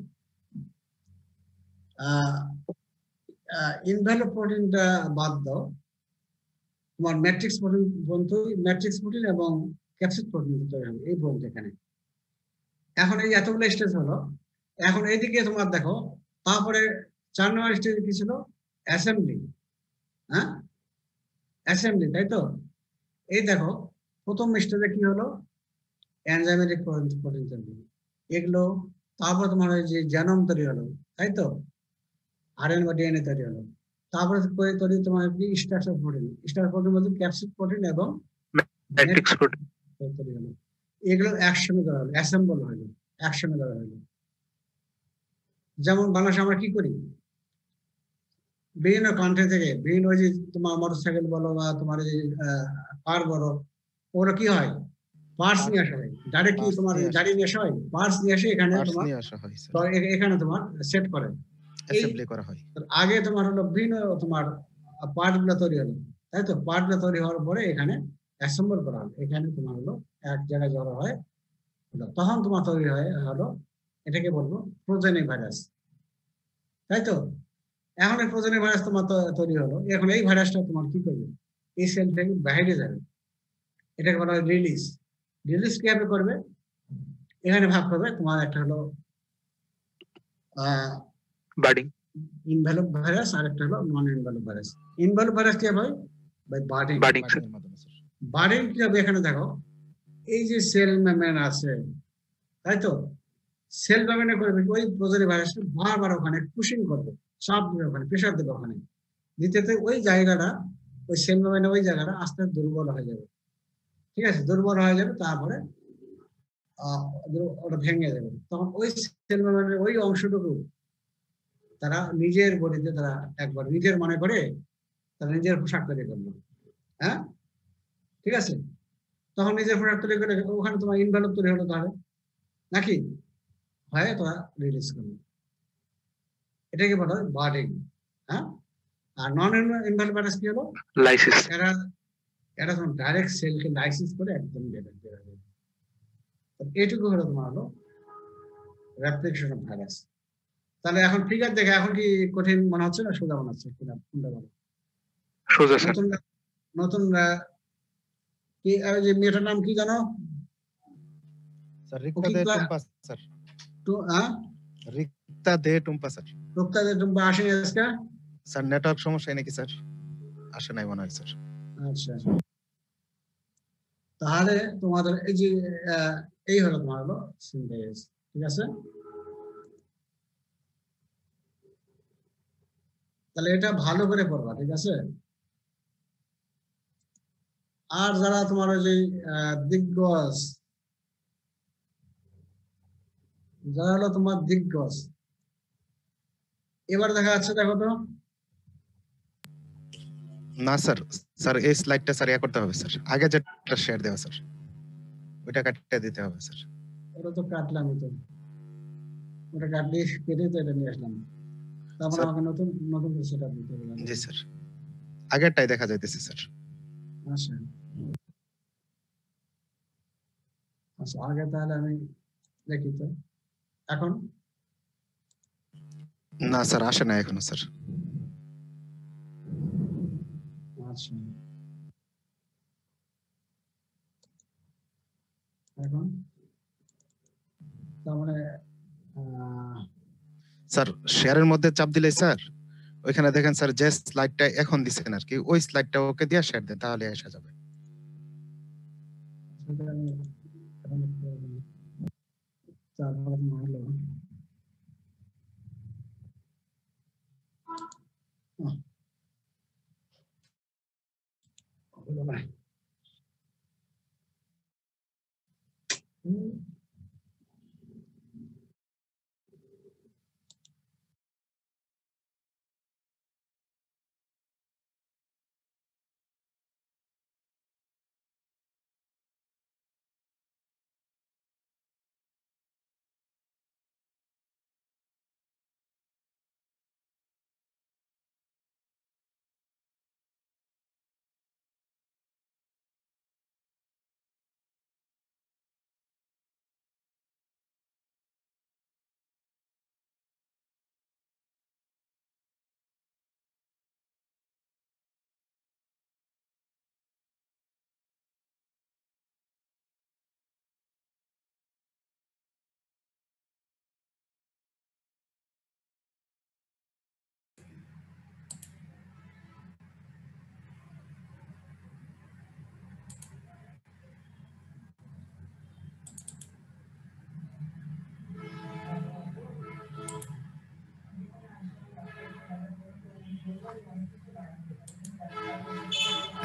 Speaker 2: ইনভ্যালিড প্রোটিনটা বাদ দাও, তোমার ম্যাট্রিক্স প্রোটিন বন্ধু, ম্যাট্রিক্স প্রোটিন এবং ক্যাপসিড প্রোটিন তৈরি হবে এই বলতে এখানে। এখন এই এতগুলো স্টেজ হলো, এখন এইদিকে তোমার দেখো, তারপরে 4 নম্বর স্টেজ কি ছিল? অ্যাসেম্বলি, হ্যাঁ অ্যাসেম্বলি, তাই তো? এই দেখো প্রথম স্টেজে কি হলো? এনজাইমেটিক প্রোটিন তৈরি, এগুলো। তারপর তোমার ওই যে জেনোম তৈরি হলো, তাই তো? আরএনএ বা ডিএনএ তৈরি হলো। তারপরে তৈরি তোমার কি স্ট্রাকচার প্রোটিন, স্ট্রাকচার প্রোটিন বলতে ক্যাপসিড প্রোটিন এবং
Speaker 4: ম্যাট্রিক্স প্রোটিন
Speaker 2: তৈরি হলো। এগুলো একসঙ্গে ধরা হলো, অ্যাসেম্বল হলো, একসঙ্গে ধরা হলো। যেমন বাংলাদেশে আমরা কি করি, বিভিন্ন কান্ট্রি থেকে বিভিন্ন ওই যে তোমার মোটরসাইকেল বলো বা তোমার এই কার বলো, ওরা কি হয় পার্টস নিয়ে আসা হয়, ডাইরেক্ট কি তোমার গাড়ি নিয়ে আসা হয়, পার্টস নিয়ে আসে এখানে তোমার
Speaker 1: নিয়ে আসা হয় স্যার।
Speaker 2: তো এখানে তোমার সেট করে
Speaker 1: অ্যাসেম্বলি করা হয়।
Speaker 2: আগে তোমার হলো বিভিন্ন তোমার পার্ট গুলো তৈরি হলো, তাই তো? পার্ট গুলো তৈরি হওয়ার পরে এখানে অ্যাসেম্বল করা হলো, এখানে তোমার হলো এক জায়গায় জড়ো হয়, তখন তোমার তৈরি হয় হলো, এটাকে বলবো প্রোজেনিক ভাইরাস, তাই তো? এখন এই প্রোজেনিক ভাইরাস তোমার তৈরি হলো, এখন এই ভাইরাসটা তোমার কি করবে? এই সেল থেকে বাইরে যাবে, এটাকে বলা হয় রিলিজ। রিলিজ কিভাবে করবে? এখানে ভাগ করবে, তোমার একটা হলো
Speaker 4: বার্ডিং,
Speaker 2: ইনভ্যালভ ভাইরাস, আর একটা হলো নন ইনভ্যালভ ভাইরাস। ইনভ্যালভ ভাইরাস কি হয়? By budding.
Speaker 4: Budding sir.
Speaker 2: Budding কি হবে? এখানে দেখো এই যে সেল মেমব্রেন আছে, তাই তো? সেল মেমব্রেনে করবে ওই প্রোজেনিক ভাইরাস বারবার ওখানে পুশিং করবে, চাপ দেবে, ওখানে প্রেসার দেবে, ওখানে দিতে ওই জায়গাটা, ওই সেল মেমব্রেনে ওই জায়গাটা আস্তে আস্তে দুর্বল হয়ে যাবে, ঠিক আছে? দুর্বল হয়ে যাবে, তারপরে ওটা ভেঙে যাবে, তখন ওই সেল মেমব্রেনের ওই অংশটুকু তারা নিজের বডিতে তারা একবার নিজের মনে করে তারা নিজের পোশাক তৈরি করলো। হ্যাঁ, ঠিক আছে, তখন নিজের পোশাক তৈরি করে ওখানে তোমার ইনভেলপ তৈরি হলো, তাহলে নাকি হয় তোরা রিলিজ করবে, এটাকে বলা হয় বার্ডিং। হ্যাঁ, আর নন ইনভেলপ ভাইরাস কি হলো,
Speaker 4: লাইসিস।
Speaker 2: এরা তোমার ডাইরেক্ট সেলকে লাইসিস করে একদম এইটুকু হলো তোমার হলো রেপ্লিকেশন অফ ভাইরাস। তাহলে এখন ফিগার দেখে এখন কি কঠিন মনে হচ্ছে না সোজা মনে হচ্ছে? কোনটা বলো?
Speaker 4: সোজা স্যার।
Speaker 2: নতুন নতুন কি যে মেয়েটার নাম কি জানো?
Speaker 1: স্যার রিক্তা দে টুম্পা স্যার।
Speaker 2: তো
Speaker 1: রিক্তা দে টুম্পা স্যার।
Speaker 2: রিক্তা দে টুম্পা আসেনি আজকে
Speaker 1: স্যার, নেটওয়ার্ক সমস্যা নাকি স্যার? আসে নাই মনে হয় স্যার।
Speaker 2: আচ্ছা, তাহলে তোমাদের এই যে এই হলো তোমার হলো সিনথেসিস, ঠিক আছে? তাহলে এটা ভালো করে পড়বা, ঠিক আছে? আর যারা তোমার ওই যে দিগ্গজ, যারা হলো তোমার দিগ্গজ, এবার দেখা যাচ্ছে, দেখো তো।
Speaker 1: না স্যার, স্যার এই স্লাইডটা স্যার করতে হবে স্যার, আগে যেটা শেয়ার দেওয়া স্যার ওইটা কাটতে দিতে হবে স্যার।
Speaker 2: ওটা তো কাটলামই, তো ওটা কাটলে কেটে তো এটা নিয়ে আসলাম, তারপর আমাকে নতুন নতুন সেটা দিতে হবে।
Speaker 1: জি স্যার, আগেরটাই দেখা যাইতেছে স্যার।
Speaker 2: আচ্ছা আচ্ছা, আগে তাহলে আমি দেখি তো এখন।
Speaker 1: না স্যার, আসে না এখনো স্যার।
Speaker 2: আচ্ছা, এখন তার মানে
Speaker 1: স্যার শেয়ারের মধ্যে চাপ দিলে স্যার ওইখানে দেখেন স্যার যে স্লাইডটা এখন দিছেন আর কি, ওই স্লাইডটা ওকে দিয়ে শেয়ার দেন, তাহলে আসা যাবে।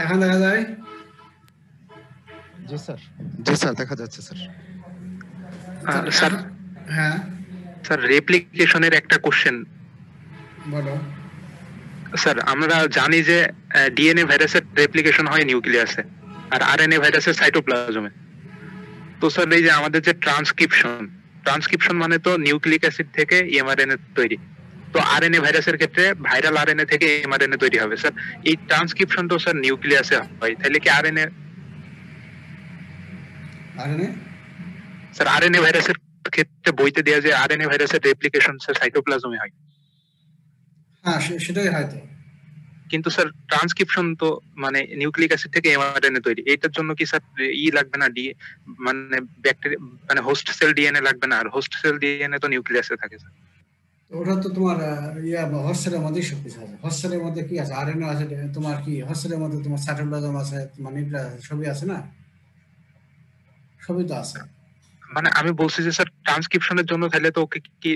Speaker 2: এখন দেখা যায়?
Speaker 1: জি স্যার, জি স্যার, দেখা যাচ্ছে স্যার।
Speaker 4: স্যার,
Speaker 2: হ্যাঁ
Speaker 4: স্যার রেপ্লিকেশনের একটা কোশ্চেন।
Speaker 2: বলো।
Speaker 4: স্যার আমরা জানি যে ডিএনএ ভাইরাসের রেপ্লিকেশন হয় নিউক্লিয়াসে, আর আরএনএ ভাইরাসের সাইটোপ্লাজমে। তো স্যার এই যে আমাদের যে ট্রান্সক্রিপশন মানে তো নিউক্লিক অ্যাসিড থেকে এমআরএনএ তৈরি। তো আরএনএ ভাইরাসের ক্ষেত্রে ভাইরাল আরএনএ থেকে এমআরএনএ তৈরি হবে। স্যার এই ট্রান্সক্রিপশন তো স্যার নিউক্লিয়াসে হয়, তাহলে কি আরএনএ স্যার আরএনএ ভাইরাসের ক্ষেত্রে বইতে দেয়া যে আরএনএ ভাইরাসের রেপ্লিকেশন স্যার সাইটোপ্লাজমে হয়?
Speaker 2: হ্যাঁ, সেটাই হয়তো।
Speaker 4: কিন্তু স্যার ট্রান্সক্রিপশন তো মানে নিউক্লিক অ্যাসিড থেকে এমআরএনএ তৈরি, এটার জন্য কি স্যার লাগবে না, মানে ব্যাকটেরিয়া মানে হোস্ট সেল ডিএনএ লাগবে না? আর হোস্ট সেল ডিএনএ তো নিউক্লিয়াসে থাকে স্যার।
Speaker 2: ওটা তো তোমার হস্টেলের মধ্যেই সবকিছু আছে। হস্টেলের মধ্যে কি আছে? আরএনএ আছে, তোমার কি হস্টেলের মধ্যে তোমার সাইটোপ্লাজম আছে, তোমার নিউক্লিয়াস সবই আছে না? সবই তো আছে।
Speaker 4: মানে আমি বলছি যে স্যার ট্রান্সক্রিপশনের জন্য তাহলে তো ওকে কি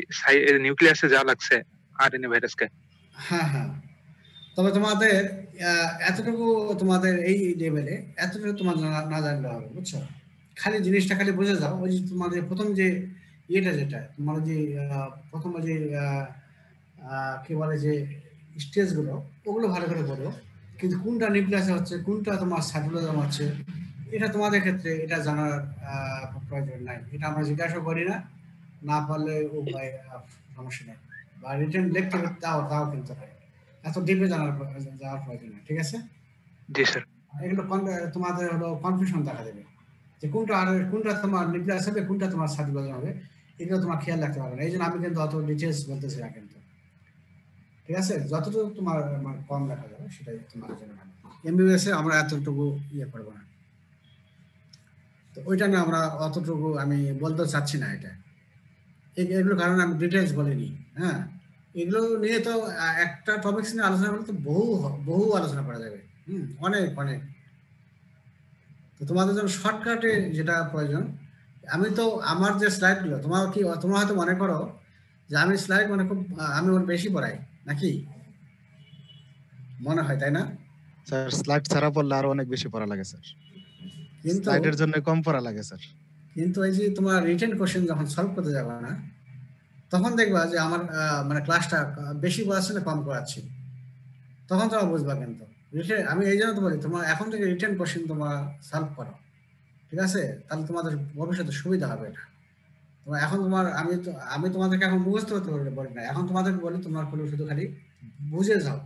Speaker 4: নিউক্লিয়াসে যা লাগছে আরএনএ ভাইরাসকে?
Speaker 2: হ্যাঁ হ্যাঁ, তবে তোমাদের এতটুকু তোমাদের এই লেভেলে এতটুকু তোমার না জানলে হবে, বুঝছো? খালি জিনিসটা খালি বুঝে যাও। ওই যে তোমাদের প্রথম যে ইয়েটা, যেটা তোমার যে প্রথম যে কি বলে যে স্টেজগুলো, ওগুলো ভালো করে পড়ো। কিন্তু কোনটা নিউক্লিয়াসে হচ্ছে, কোনটা তোমার সাইটোপ্লাজম হচ্ছে, এটা তোমাদের ক্ষেত্রে এটা জানার প্রয়োজন নাই। এটা আমরা জিজ্ঞাসা করি না, না পারলে ও ভাই সমস্যা নেই, বা রিটেন লিখতে তাও কিন্তু হয়, এত ডিপে যাওয়ার প্রয়োজন নেই। ঠিক আছে,
Speaker 4: জি স্যার।
Speaker 2: এগুলো তোমাদের হলো কনফিউশন দেখা দেবে যে কোনটা তোমার নিউক্লিয়াস হবে, কোনটা তোমার সাইটোপ্লাজম হবে, এগুলো তোমার খেয়াল রাখতে পারবে না। এই জন্য আমি কিন্তু অত ডিটেলস বলতেছি না কিন্তু। ঠিক আছে, যতটুকু তোমার মানে কম দেখা যাবে সেটাই তোমার জন্য ভালো। এমবিবিএস এ আমরা এতটুকু ইয়ে করবো না, তো ওইটা না আমরা অতটুকু আমি বলতে চাচ্ছি না। এটা এগুলো কারণে আমি ডিটেলস বলিনি। হ্যাঁ, এগুলো নিয়ে তো একটা টপিকস নিয়ে আলোচনা করলে তো বহু আলোচনা করা যাবে। অনেক অনেক। তো তোমাদের জন্য শর্টকাটে যেটা প্রয়োজন, আমি তো আমার যে স্লাইডগুলো তোমরা হয়তো মনে করো যে আমি স্লাইড মানে খুব আমি ওর বেশি পড়াই নাকি, মনে হয় তাই না?
Speaker 1: স্যার স্লাইড ছাড়া পড়লে আরো অনেক বেশি পড়া লাগে স্যার,
Speaker 2: কিন্তু
Speaker 1: স্লাইডের জন্য কম পড়া লাগে স্যার।
Speaker 2: কিন্তু এই যে তোমার রিটেন কোশ্চেন যখন সলভ করতে যাবে না, তখন দেখবা যে আমার মানে ক্লাসটা বেশি পড়াচ্ছি না কম পড়াচ্ছি, তখন তোমরা বুঝবা। কিন্তু আমি এই জন্য তো বলি তোমরা এখন থেকে রিটেন কোশ্চেন তোমরা সলভ করো, ঠিক আছে? তাহলে তোমাদের ভবিষ্যতে সুবিধা হবে। এটা তোমার এখন আমি তোমাদেরকে এখন মুখস্থ করতে বলি না, এখন তোমাদেরকে বলি তোমরা শুধু খালি বুঝে যাও,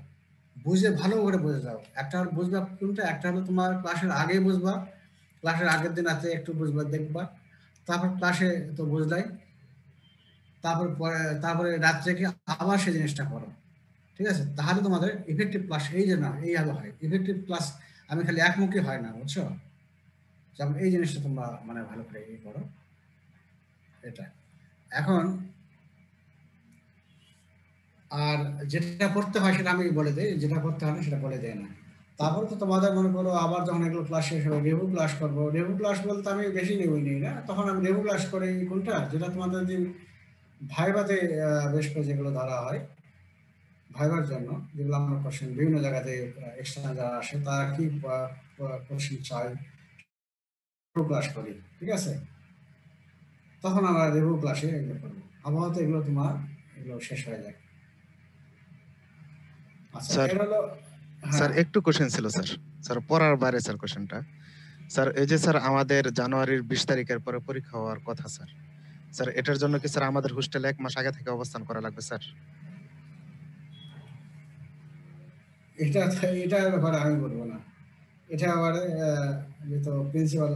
Speaker 2: বুঝে ভালো করে বুঝে যাও। একটা হলো বুঝবা কোনটা, একটা হলো তোমার ক্লাসের আগেই বুঝবা, ক্লাসের আগের দিন রাতে একটু বুঝবা দেখবা, তারপর ক্লাসে তো বুঝলাই, তারপরে রাত্রে কি আবার সেই জিনিসটা করো। ঠিক আছে, তাহলে তোমাদের ইফেক্টিভ ক্লাস এই যে না এইভাবে হয়। ইফেক্টিভ ক্লাস আমি খালি একমুখী হয় না, বুঝছো? যেমন এই জিনিসটা তোমরা মানে ভালো করে ইয়ে করো। এটা এখন আর যেটা করতে হয় সেটা আমি বলে দিই, যেটা করতে হয় না সেটা বলে দেয় না। তারপর তো তোমাদের মনে করো আবার যখন এগুলো ক্লাস শেষ হবে রিভিউ ক্লাস করবো। রিভিউ ক্লাস বলতে আমি বেশি রিভিউ নিই না, তখন আমি রিভিউ ক্লাস করি কোনটা, যেটা তোমাদের দিন ভাইভাতে বেশ করে যেগুলো ধরা হয় ভাইবার জন্য, যেগুলো আমরা কোশ্চেন বিভিন্ন জায়গাতে এক্সটার্নাল যারা আসে তারা কি কোশ্চেন চাই ক্লাস করি। ঠিক আছে, তখন আমরা রিভিউ ক্লাসে এগুলো করবো। আবহাওয়াতে এগুলো তোমার এগুলো শেষ হয়ে যায়। আচ্ছা,
Speaker 1: স্যার
Speaker 2: এর হলো
Speaker 1: স্যার একটু কোশ্চেন ছিল স্যার, স্যার পড়ার বাইরে স্যার কোশ্চেনটা। স্যার এই যে স্যার আমাদের জানুয়ারির 20 তারিখের পরে পরীক্ষা হওয়ার কথা স্যার, স্যার এটার জন্য কি স্যার আমাদের হোস্টেলে 1 মাস আগে থেকে অবস্থান করা লাগবে স্যার?
Speaker 2: এটা ব্যাপারে আমি বলবো না। এটা আবার যেহেতু প্রিন্সিপাল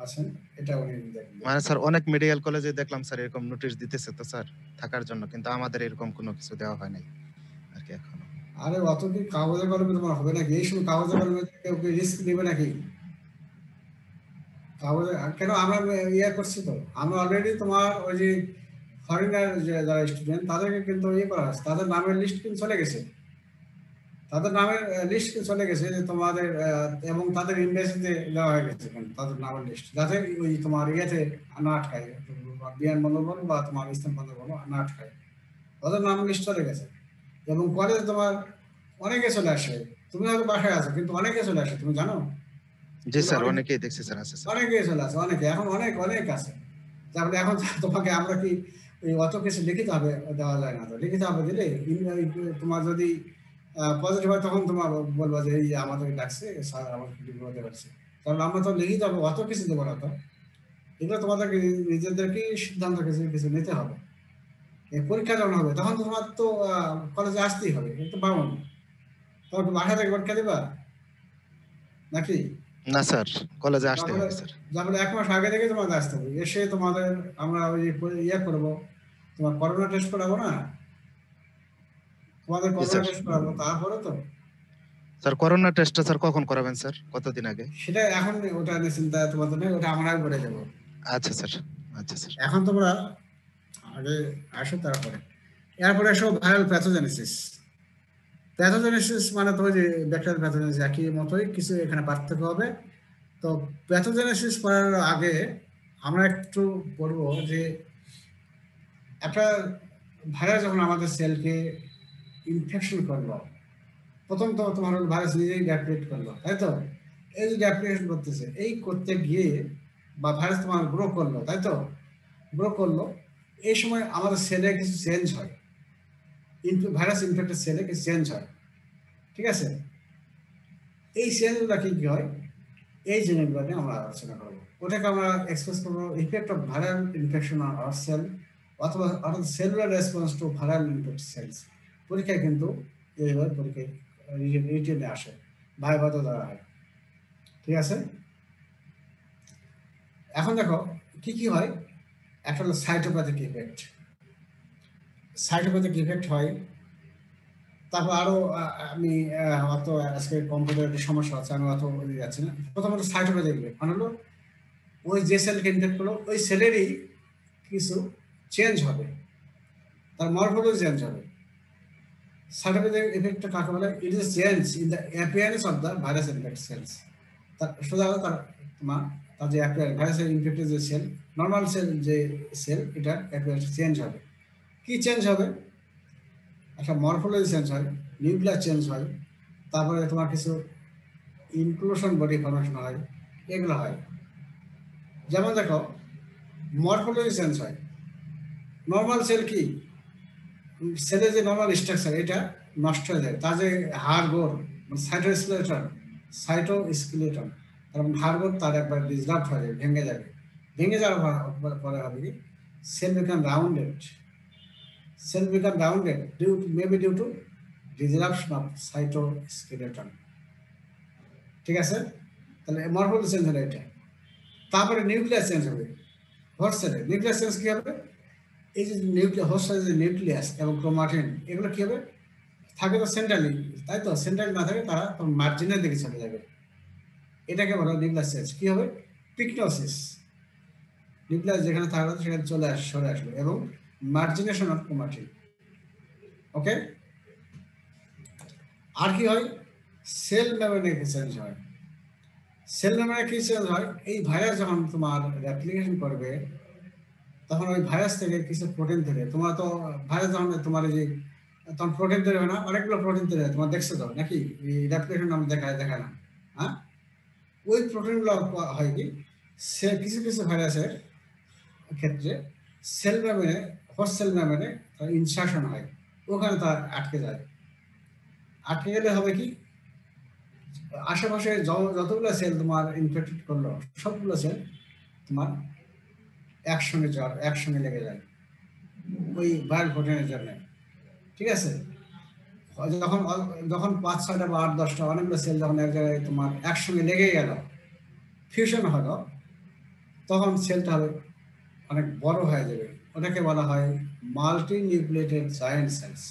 Speaker 2: আছেন, এটা উনি দেখবেন।
Speaker 1: মানে স্যার অনেক মেডিকেল কলেজে দেখলাম স্যার এরকম নোটিশ দিতেছে তো স্যার থাকার জন্য, কিন্তু আমাদের এরকম কোনো কিছু দেওয়া হয় নাই আর কি এখনো।
Speaker 2: আরে অত কি কাগজে কলমে তোমার হবে নাকি? এই সময় কাগজে কলমে কেউ কি রিস্ক নেবে নাকি? কাগজে কেন আমরা ইয়ে করছি তো, আমরা অলরেডি তোমার ওই যে ফরেনার যে যারা স্টুডেন্ট তাদেরকে কিন্তু ইয়ে করা আছে, তাদের নামের লিস্ট কিন্তু চলে গেছে, তাদের নামের লিস্ট চলে গেছে যে তোমাদের এবং তাদের ইন্ডেক্সে দেওয়া হয়ে গেছে তাদের নামের লিস্ট, যাতে ওই তোমার ইয়েতে না আটকায়, বিয়ান বন্ধ বলো বা তোমার ইসলাম বন্ধ বলো না আটকায়, তাদের নামের লিস্ট চলে গেছে। এবং কলেজ তোমার অনেকে চলে আসে, তুমি হয়তো বাসায় আছো কিন্তু অনেকে চলে আসে, তুমি জানো?
Speaker 1: জি স্যার অনেকেই দেখছি স্যার আছে স্যার।
Speaker 2: অনেকে চলে আসে, অনেকে এখন অনেক আছে। তারপরে এখন তোমাকে আমরা কি অত কিছু লিখিত হবে দেওয়া যায় না, তো লিখিত হবে দিলে তোমার যদি পজিটিভ হয় তখন তোমার বলবো যে এই আমাদের ডাকছে স্যার আমাকে বলতে পারছে, কারণ আমরা তো লিখিত হবে অত কিছু দেবো না। তো এগুলো তোমাদেরকে নিজেদেরকে সিদ্ধান্ত কিছু নিতে হবে। পরীক্ষা যখন হবে তখন তোমার তো কলেজে আসতেই হবে, একটু পাবো না, তোমাকে বাসা থেকে পরীক্ষা দেবা নাকি?
Speaker 1: না স্যার কলেজে আসতে হবে স্যার।
Speaker 2: তারপরে 1 মাস আগে থেকে তোমাদের আসতে হবে, এসে তোমাদের আমরা ওই ইয়ে করবো, তোমার করোনা টেস্ট করাবো না, তোমাদের করোনা টেস্ট করাবো, তারপরে তো
Speaker 1: স্যার করোনা টেস্টটা স্যার কখন করাবেন স্যার, কতদিন আগে?
Speaker 2: সেটা এখন ওটা নিয়ে চিন্তা তোমাদের নেই, ওটা আমরাই করে দেবো।
Speaker 1: আচ্ছা স্যার, আচ্ছা স্যার।
Speaker 2: এখন তোমরা আগে আসো, তারপরে এরপরে এসো ভাইরাল প্যাথোজেনেসিস। প্যাথোজেনেসিস মানে তো যে ব্যাকটেরিয়াল প্যাথোজেনেসিস একই মতোই, কিছু এখানে পার্থক্য হবে। তো প্যাথোজেনেসিস করার আগে আমরা একটু বলবো যে একটা ভাইরাস যখন আমাদের সেলকে ইনফেকশন করলো, প্রথম তো তোমার ভাইরাস নিজেই ড্যাপ্লিকেট করলো, তাই তো? এই যে ড্যাপ্লিকেশন করতেছে, এই করতে গিয়ে বা ভাইরাস তোমার গ্রো করলো, তাই তো? গ্রো করলো, এই সময় আমাদের সেলে কিছু চেঞ্জ হয়, ভাইরাস ইনফেক্টেড সেলে কিছু চেঞ্জ হয়, ঠিক আছে? এই চেঞ্জগুলো কি কি হয়, এই জিনিসগুলো নিয়ে আমরা আলোচনা করবো। ওটাকে আমরা এক্সপ্রেস করবো effect of viral infection on our cell, অথবা অর্থাৎ cellular response to viral infected cells. পরীক্ষায় কিন্তু এইভাবে পরীক্ষায় রিটেনে আসে, ভাইভাতে দেওয়া হয়, ঠিক আছে? এখন দেখো কি কি হয়। একটা হলো সাইটোপ্যাথিক ইফেক্ট, সাইটোপ্যাথিক ইফেক্ট হয়। তারপর আরো আমি অত আজকে কম্পিউটার একটু সমস্যা আছে, আমি অত যাচ্ছি না। প্রথমত সাইটোপ্যাথিক ইফেক্ট মানে হলো ওই যে সেলকে ইনফেক্ট করলো ওই সেলেরই কিছু চেঞ্জ হবে, তার মরফোলজি চেঞ্জ হবে। সাইটোপ্যাথিক ইফেক্টটা কাকে বলে? It is change in the appearance of the virus infected cells. তার সোজা তার যে অ্যাপিয়ারেন্স ভাইরাসের ইনফেক্টেড যে সেল, নর্মাল সেল যে সেল, এটার অ্যাপিয়ারেন্স চেঞ্জ হবে। কি চেঞ্জ হবে? একটা মরফোলজি চেঞ্জ হয়, নিউক্লিয়ার চেঞ্জ হয়, তারপরে তোমার কিছু ইনক্লুশন বডি ফরমেশন হয়, এগুলো হয়। যেমন দেখো মরফোলজি চেঞ্জ হয়। নর্মাল সেল কি, সেলের যে নর্মাল স্ট্রাকচার এটা নষ্ট হয়ে যায়, তার যে হাড় গোড় সাইটোস্কেলেটন তার হাড় গোড় তার একবার ডিসরাপ্ট হয়ে যাবে, ভেঙে যাবে। ভেঙে যাওয়ার পরে হবে কি, cell become rounded, maybe due to disruption of cytoskeleton, ঠিক আছে? তাহলে মরফোলজি চেঞ্জ হলো এটা। তারপরে নিউক্লিয়াস চেঞ্জ হবে। হোস্ট সেলে নিউক্লিয়াস চেঞ্জ কি হবে? এই যে হোস্ট সেলের যে নিউক্লিয়াস এবং ক্রোমাটিন এগুলো কি হবে, থাকে তো সেন্ট্রালি, তাই তো? সেন্ট্রাল না থাকে, তারা মার্জিনের দিকে চলে যাবে। এটাকে বলা হয় নিউক্লিয়াস চেঞ্জ। কি হবে? পিকনোসিস, নিউক্লিয়াস যেখানে থাকবে সেখানে সরে আসবে, এবং মার্জিনেশন অফ ক্রোমাটিন। ওকে, আর কি হয়? সেল মেমব্রেনে চেঞ্জ হয়। সেল মেমব্রেনে কি চেঞ্জ হয়? এই ভাইরাস যখন তোমার রেপ্লিকেশন করবে, তখন ওই ভাইরাস থেকে কিছু প্রোটিন তৈরি হয়। তোমার তো ভাইরাস যখন তোমার যে তখন প্রোটিন তৈরি হয় না, অনেকগুলো প্রোটিন তৈরি হয়, তোমার দেখছো তো নাকি? এই রেপ্লিকেশন আমরা দেখায় না, হ্যাঁ? ওই প্রোটিনগুলো হয় কি, সে কিছু কিছু ভাইরাসের ক্ষেত্রে সেল মেমব্রেনে, হোস্ট সেল মেমব্রেনে ইনসার্শন হয়, ওখানে তার আটকে যায়। আটকে গেলে হবে কি, আশেপাশে যতগুলো সেল তোমার ইনফেক্টেড করলো সবগুলো সেল তোমার একসঙ্গে লেগে যায় ওই ভাইরাল প্রোটিনের জন্য, ঠিক আছে? যখন যখন 5-6টা বা 8-10টা অনেকগুলো সেল যখন এক জায়গায় তোমার একসঙ্গে লেগে গেল, ফিউশন হলো, তখন সেলটা হবে অনেক বড় হয়ে যাবে। ওটাকে বলা হয় মাল্টি নিউক্লিয়েটেড জায়ান্ট সেলস।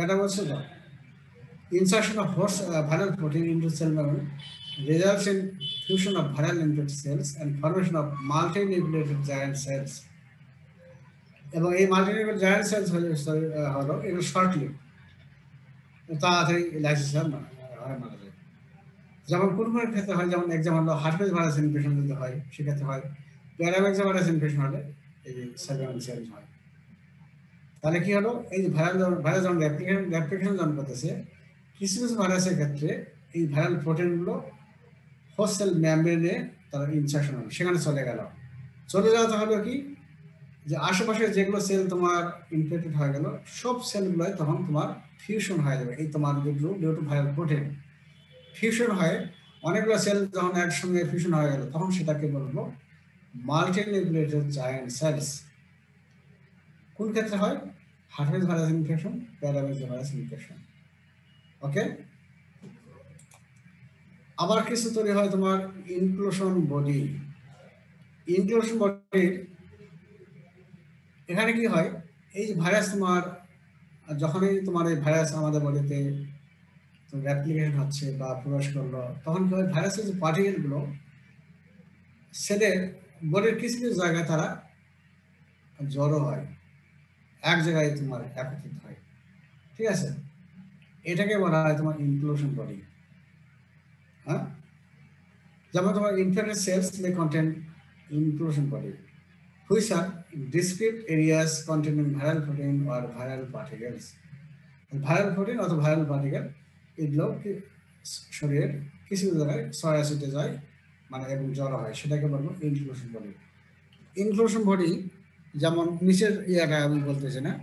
Speaker 2: এটা বলছো তো? Insertion of host viral protein into cell membrane results in fusion of viral infected cells and formation of multinucleated giant cells. এবং এই মাল্টিনিউক্লিয়েটেড জায়ান্ট সেলস হলো এগুলো শর্টলি, তাড়াতাড়ি লাইসিস হয়, মারা যায়। যেমন কোন কোন ক্ষেত্রে হয়, যেমন এক্সাম্পল হলো হার্পেস ভাইরাস ইনফেকশন যদি হয়, সেক্ষেত্রে হয়। প্যারামিক্সা ভাইরাস ইনফেকশন হলে এই সেল চেঞ্জ হয়। তাহলে কি হলো, এই যে ভাইরাস যখন রেপ্লিকেশন যখন করতেছে, কিছু কিছু ভাইরাসের ক্ষেত্রে এই ভাইরাল প্রোটিনগুলো হোস্ট সেল মেমব্রেনে তারা ইনসার্শন হলো, সেখানে চলে গেল। চলে যাওয়া হলো কি, যে আশেপাশে যেগুলো সেল তোমার ইনফেক্টেড হয়ে গেল, সব সেলগুলোই তখন তোমার ফিউশন হয়ে যাবে। এই তোমার due to viral protein fusion হয়, অনেকগুলো সেল যখন একসঙ্গে ফিউশন হয়ে গেল, তখন সেটাকে বলবো মাল্টিনিউক্লিয়েটেড জায়ান্ট সেলস। কোন ক্ষেত্রে হয়? Herpes virus infection, paramyxo virus infection. Okay, আবার কিছু তৈরি হয় তোমার ইনক্লুশন বডি। ইনক্লুশন বডির এখানে কি হয়, এই যে ভাইরাস তোমার যখনই তোমার এই ভাইরাস আমাদের বডিতে রেপ্লিকেশন হচ্ছে বা প্রবেশ করলো, তখন কি হয়, ভাইরাসের যে পার্টিকেলগুলো সেলের বডির কিছু কিছু জায়গায় তারা জড়ো হয়, এক জায়গায় তোমার একত্রিত হয়, ঠিক আছে? এটাকে বলা হয় তোমার ইনক্লুশন বডি। হ্যাঁ, যেমন তোমার infected cells may contain inclusion body which are discrete areas containing viral protein or viral particles. Viral protein অথবা ভাইরাল পার্টিকেল এগুলো শরীরের কিছু জায়গায় ছড়াছড়িয়ে যায়, মানে এবং জড়ো হয়, সেটাকে বলবো ইনক্লুশন বডি। ইনক্লুশন বডি যেমন নিচের ইয়াটা আমি বলতেছি না,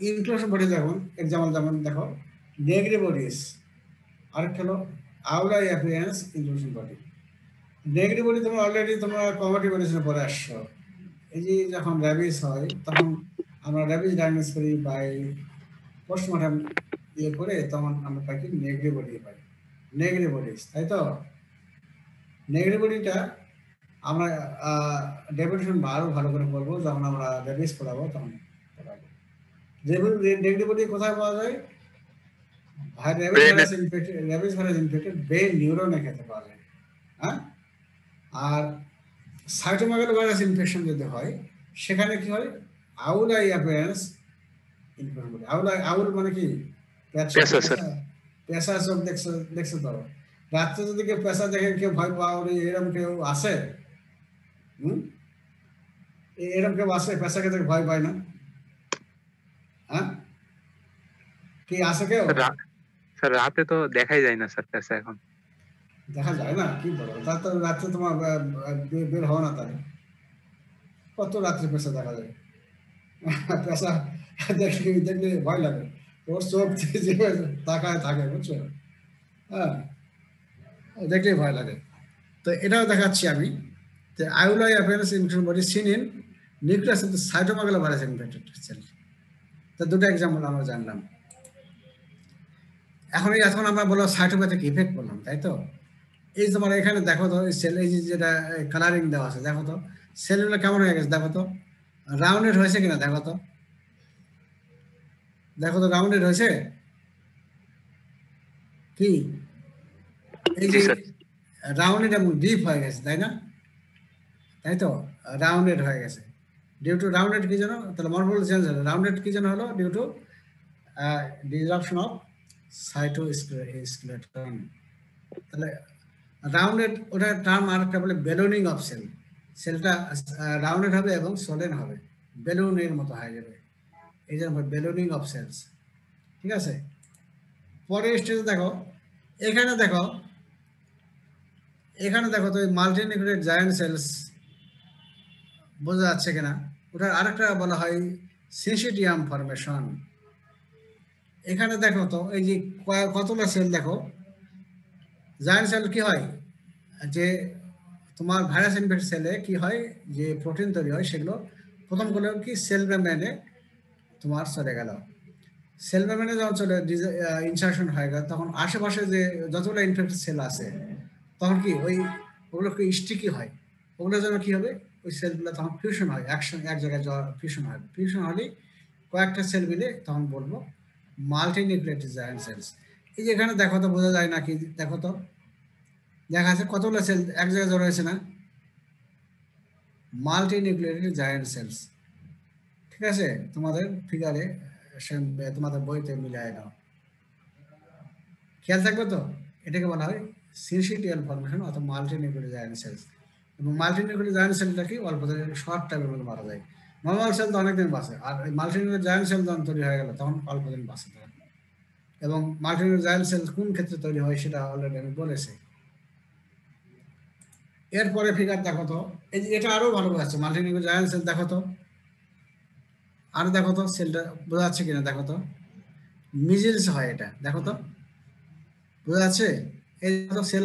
Speaker 2: ইনক্লুশন বডি যেমন এক্সাম্পল যেমন দেখো নেগেটিভ বডিস আরেকটা হলো owl eye appearance inclusion body. Negative body তোমরা অলরেডি তোমরা কমিউনিটি মেডিসিনে পড়ে আসছো। এই যে যখন র্যাবিস হয় তখন আমরা র্যাবিস ডায়াগনোস করি বাই পোস্টমর্টম ইয়ে করে, তখন আমরা পাই কি নেগেটিভ বডি পাই, নেগেটিভ বডিস, তাই তো? নেগেটিভ বডিটা আমরা ডেফিনেশন আরো ভালো করে বলবো যখন আমরা র্যাবিস পড়াবো তখন পড়াবো। নেগেটিভ বডি কোথায় পাওয়া যায়? র্যাবিস ভাইরাস ইনফেক্টেড ব্রেন নিউরনে ক্ষেত্রে পাওয়া যায়। হ্যাঁ, আর সাইটোমেগালো ভাইরাস ইনফেকশন যদি হয় সেখানে কি হয়? আউলাই অ্যাপিয়ারেন্স ইনফেকশন। আউল মানে কি? পেশা চোখ দেখছো তো? রাত্রে যদি কেউ পেশা দেখে কেউ ভয় পাওয়া, এরকম কেউ আছে? এরকম কেউ আছে পেশাকে দেখে ভয় পায় না? হ্যাঁ, কি আছে কেউ?
Speaker 4: স্যার রাতে তো দেখাই যায় না স্যার পেশা, এখন
Speaker 2: দেখা যায় না, কি বলো? তার তো রাত্রে তোমার বের হওয়া না, তাহলে কত রাত্রে পেশা দেখা যায়? পেশা দেখলে ভয় লাগে, ওর চোখ তাকায় থাকে, বুঝছো? হ্যাঁ, দেখলেই ভয় লাগে। তো এটাও দেখাচ্ছি আমি যে owl eye appearance infection body seen in nucleus of the cytomegalo virus infected cell. তো দুটো এক্সাম্পল আমরা জানলাম। এখন আমরা বললাম সাইটোপ্যাথিক ইফেক্ট বললাম, তাই তো? এই তোমার এখানে দেখো তো সেল, এই যেটা কালারিং দেওয়া আছে দেখো তো সেলগুলো কেমন হয়ে গেছে, দেখো তো রাউন্ডেড হয়েছে কিনা, দেখো তো, দেখো তো রাউন্ডেড হয়েছে কি? এই যে রাউন্ডেড এবং ডিপ হয়ে গেছে, তাই না? তাই তো, রাউন্ডেড হয়ে গেছে ডিউ টু রাউন্ডেড কি যেন, তাহলে মরফোলজি চেঞ্জ হলো। রাউন্ডেড কি যেন হলো? Due to disruption of cytoskeleton. তাহলে রাউন্ডেড, ওটা টার্ম আরেকটা বলে বেলুনিং অফ সেল। সেলটা রাউন্ডেড হবে এবং সোলেন হবে, বেলুনের মতো হয়ে যাবে, এই জন্য বেলুনিং অফ সেলস। ঠিক আছে, পরের স্টেজে দেখো, এখানে দেখো তো মাল্টিনিউক্লিয়েট জায়ান্ট সেলস, বোঝা যাচ্ছে কিনা? ওটার আরেকটা বলা হয় সিনসিটিয়াম ফরমেশন। এখানে দেখো তো এই যে কতগুলো সেল দেখো, জায়ান্ট সেল কি হয়? যে তোমার ভাইরাস ইনফেক্টেড সেলে কি হয়, যে প্রোটিন তৈরি হয় সেগুলো প্রথম গুলো কি সেল মেমব্রেনে তোমার চলে গেল। সেল মেমব্রেনে যখন চলে ইনসার্শন হয়ে গেল, তখন আশেপাশে যে যতগুলো ইনফেক্টেড সেল আছে তখন কি ওগুলো কি স্টিকি হয়, ওগুলোর জন্য কি হবে? ওই সেলগুলো তখন ফিউশন হয়, এক জায়গায় ফিউশন হয়। ফিউশন হলে কয়েকটা সেল মিলে তখন বলবো মাল্টিনিউক্লিয়েটেড জায়ান্ট সেলস। এই যে এখানে দেখো তো, বোঝা যায় নাকি? দেখো তো, দেখা যাচ্ছে কতগুলো সেল এক জায়গায় জড়ো হয়েছে না? Multinucleated giant cells. ঠিক আছে, তোমাদের ফিগারে, তোমাদের বইতে মিলায় নাও, খেয়াল থাকবে তো। এটাকে বলা হয় সিনসিটিয়াল ফরমেশন অথবা মাল্টিনিউক্লিয়েটেড জায়ান্ট সেলস। এবং মাল্টিনিউক্লিয়েটেড জায়ান্ট সেলটা কি অল্প দিনের শর্ট টাইমের মধ্যে মারা যায়। নর্মাল সেল তো অনেকদিন বাঁচে, আর মাল্টিনিউক্লিয়েটেড জায়ান্ট সেল যখন তৈরি হয়ে গেল তখন অল্প দিন বাঁচে। এবং মাল্টিনিউক্লিয়েটেড জায়ান্ট সেল কোন ক্ষেত্রে তৈরি হয় সেটা অলরেডি আমি বলেছি। এরপরে ফিগার দেখো তো, এই যে এটা আরো ভালো বোঝাচ্ছে মাল্টিনিউক্লিয়েটেড জায়ান্ট সেল। দেখো তো, আর দেখো তো সেলটা বোঝা যাচ্ছে কিনা, দেখো তো মিজেলস হয় এটা, দেখো তো বোঝা যাচ্ছে? এই সেল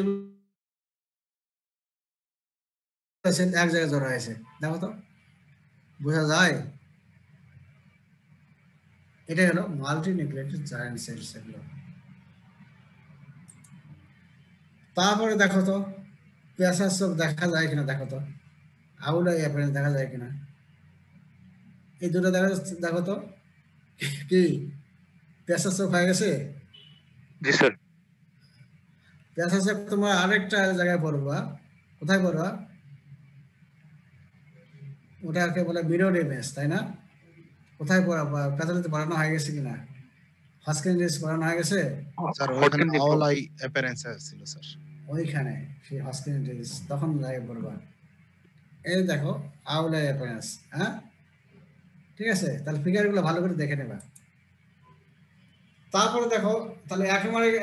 Speaker 2: এক জায়গায় জড়ো হয়েছে, দেখো তো বোঝা যায়? এটাই হলো মাল্টিনিউক্লিয়েটেড জায়ান্ট সেলস এগুলো। তারপরে দেখো তো পেশার চোখ দেখা যায় কিনা, দেখো তো আউলাই অ্যাপিয়ারেন্স দেখা যায় কিনা, এই দুটো দেখা যাচ্ছে, দেখো তো কি পেশার চোখ হয়ে গেছে?
Speaker 4: জি স্যার।
Speaker 2: পেশার চোখ তোমার আরেকটা জায়গায় পড়বা, কোথায় পড়বা? ওটাকে বলে মিরর ইমেজ, তাই না? কোথায় পড়াবা? প্যাথোলজিতে পড়ানো হয়ে গেছে কিনা? হজকিন্স ডিজিজ পড়ানো হয়ে গেছে?
Speaker 1: স্যার ওইখানে আওলাই অ্যাপিয়ারেন্স ছিল স্যার,
Speaker 2: ওইখানে সেই হজকিন্স ডিজিজ তখন জায়গায় পড়বা। এই দেখো আউলাই অ্যাপিয়ারেন্স, হ্যাঁ ঠিক আছে। তাহলে ফিগারগুলো ভালো করে দেখে নেবা। তারপরে দেখো, তাহলে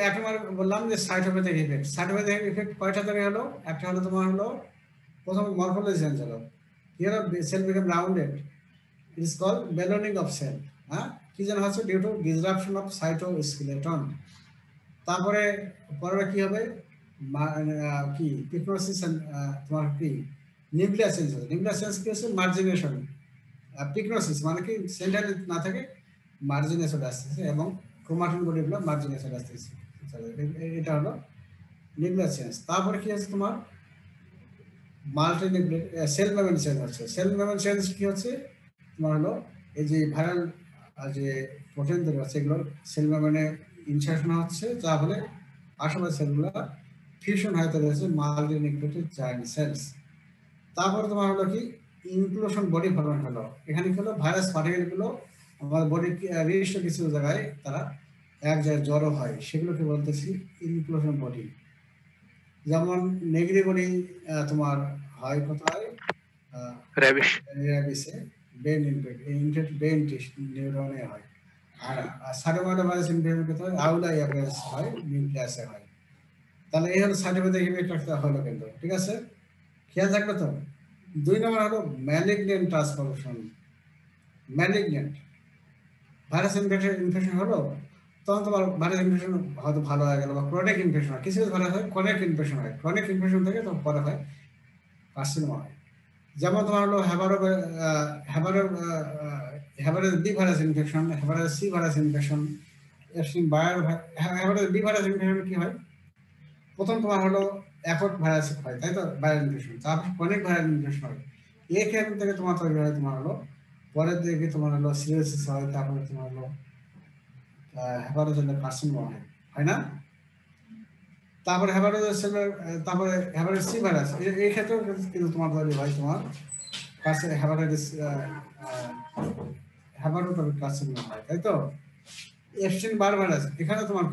Speaker 2: একেবারে বললাম যে সাইটোপ্যাথিক ইফেক্ট। সাইটোপ্যাথিক ইফেক্ট কয়টা তৈরি হলো? একটা হলো তোমার হলো প্রথম মরফোলজি চেঞ্জ হলো, কি হলো? Cell become rounded, it is called ballooning of cell. হ্যাঁ, কি যেন হচ্ছে due to disruption of cytoskeleton. তারপরে পরে কি হবে কি পিকনোসিস তোমার কি নিউক্লিয়ার চেঞ্জ হবে। নিউক্লিয়ার চেঞ্জ কি হচ্ছে মার্জিনেশন। পিকনোসিস মানে কি সেন্টারে না থাকে মার্জিনে চলে আসতেছে এবং ক্রোমাটিন বডিগুলো মার্জিনে চলে আসতেছে। এটা হলো নিউক্লিয়ার চেঞ্জ। তারপরে কি আছে তোমার multi nuclear cell membrane change হচ্ছে। সেল মেমব্রেন চেঞ্জ কি হচ্ছে তোমার হলো এই যে ভাইরাল যে প্রোটিন তৈরি হচ্ছে এগুলো সেল মেমব্রেনে ইনসার্শন হচ্ছে, যা ফলে আশেপাশে সেলগুলো ফিউশন হয়ে তৈরি হচ্ছে মাল্টি নিউক্লিয়েটেড জায়ান্ট সেলস। তারপরে তোমার হলো কি ইনক্লুশন বডি ফরমেশন হলো। এখানে কি হলো ভাইরাস পার্টিকেলগুলো আমাদের বডির নির্দিষ্ট কিছু জায়গায় তারা এক জায়গায় জড়ো হয়, সেগুলোকে বলতেছি ইনক্লুশন বডি। যেমন নেগরি বডি তোমার হয় কোথায় র্যাবিসে ব্রেন ইনফেক্ট ব্রেন নিউরনে হয়। আর সাইটোমেটাভাইরাস ইনফেকশন কোথায় আউলা অ্যাপিয়ারেন্স হয় নিউক্লিয়াসে হয়। তাহলে এই হলো সাইটোমেটাভাইরাস ইনফেকশন হলো কিন্তু ঠিক আছে, খেয়াল থাকবে তো। 2 নম্বর হলো malignant transformation. Malignant virus infection হলো তখন তোমার ভাইরাস ইনফেকশন হয়তো ভালো হয়ে গেল, বা ক্রনিক ইনফেকশন হয়। কিছু ভাইরাস হয় ক্রনিক ইনফেকশন হয়, ক্রনিক ইনফেকশন থেকে তখন পরে হয় কার্সিনোমা হয়। যেমন তোমার হলো hepatitis B virus infection, hepatitis C virus infection, hepatitis B virus infection কি হয় প্রথম তোমার হলো অ্যাকট ভাইরাস হয়, তাই তো ভাইরাল ইনফেকশন, তারপর ক্রনিক ভাইরাল ইনফেকশন হয়। এখান থেকে তোমার তৈরি হয় তোমার হলো পরের দিকে তোমার হলো সিরোসিস হয়, তারপরে তোমার হলো হ্যাপাটাইটিস কার্সিনোমা হয় না। তারপরে হ্যাপাটাইটিস তারপরে হ্যাপাটাইটিস সি ভাইরাস এই ক্ষেত্রেও কিন্তু তোমার তৈরি হয় তোমার হ্যাপাটাইটিস হ্যাপাটোটপিক কার্সিনোমা হয়, তাই তো। এফস্টিন বার ভাইরাস এখানে তোমার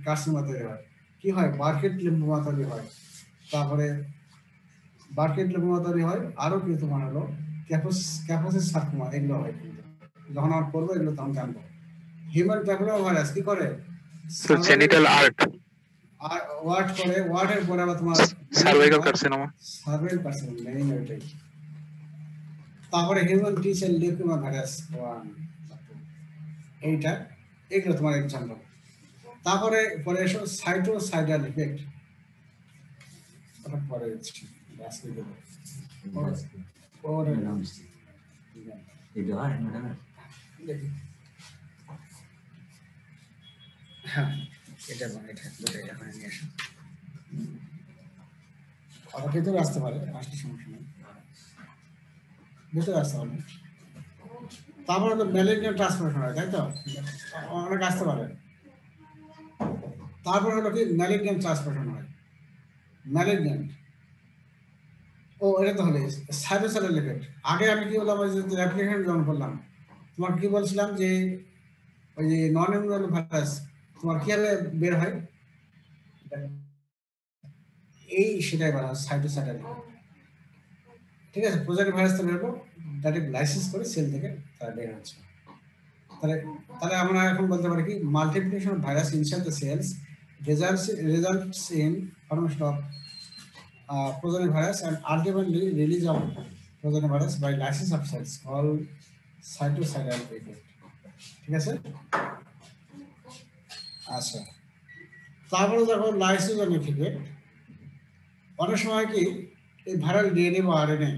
Speaker 2: কার্সিনোমা তৈরি হয়, কি হয় বার্কেট লিম্ফোমা তৈরি হয়। তারপরে বার্কেট লিম্ফোমা তৈরি হয়, আরো কি তোমার হলো ক্যাপোসিস সার্কোমা এগুলো হয়। কিন্তু যখন আমরা করবো এগুলো তখন জানবো। হিউম্যান প্যাপিলোমা ভাইরাস কি করে
Speaker 4: জেনিটাল আর্ট
Speaker 2: আর ওয়ার্ড করে, ওয়ার্ডের পরে আবার তোমার
Speaker 4: সার্ভাইকাল কার্সিনোমা
Speaker 2: মেইন ওইটাই। তারপরে human T sell leukaemia virus 1 এইটা, এগুলো তোমার এক্সাম্পল। তারপরে পরে এসো সাইটোসাইডাল ইফেক্ট, ওটা পরে দিচ্ছি আজকে দেবো। হ্যাঁ এটা দুটোই এখানে নিয়ে আসো, আবার ভিতরে আসতে পারে, আসতে সমস্যা নেই, ভিতরে আসতে পারে। তারপরে তো ম্যালিগন্যান্ট ট্রান্সফরমেশন হয়, তাই তো অনেক আসতে পারে। তারপরে হলো কি ম্যালিগন্যান্ট ট্রান্সফরমেশন হয়। ম্যালিগন্যান্ট এটা তো হলে সাইটোসাইডাল ইফেক্ট। আগে আমি কি বললাম ওই যে অ্যাপ্লিকেশন যখন করলাম তোমার কি বলছিলাম যে ওই যে নন ইমিউনাল ভাইরাস তোমার কিভাবে বের হয় এই সেটাই বলা হয় সাইটোসাইডাল। ঠিক আছে, প্রোজেক্ট ভাইরাস তৈরি হলো ডাইরেক্ট লাইসেন্স করে সেল থেকে তারা বের হচ্ছে। তাহলে তাহলে আমরা এখন বলতে পারি কি multiplication of virus inside the cells results in formation of progenitor virus and ultimately release of progenitor virus by lysis of cells called cytocidal effect. ঠিক আছে, আচ্ছা। তারপরে যখন লাইসোজেনিক ইফেক্ট, অনেক সময় কি এই ভাইরাল ডিএনএ বা আরএনএ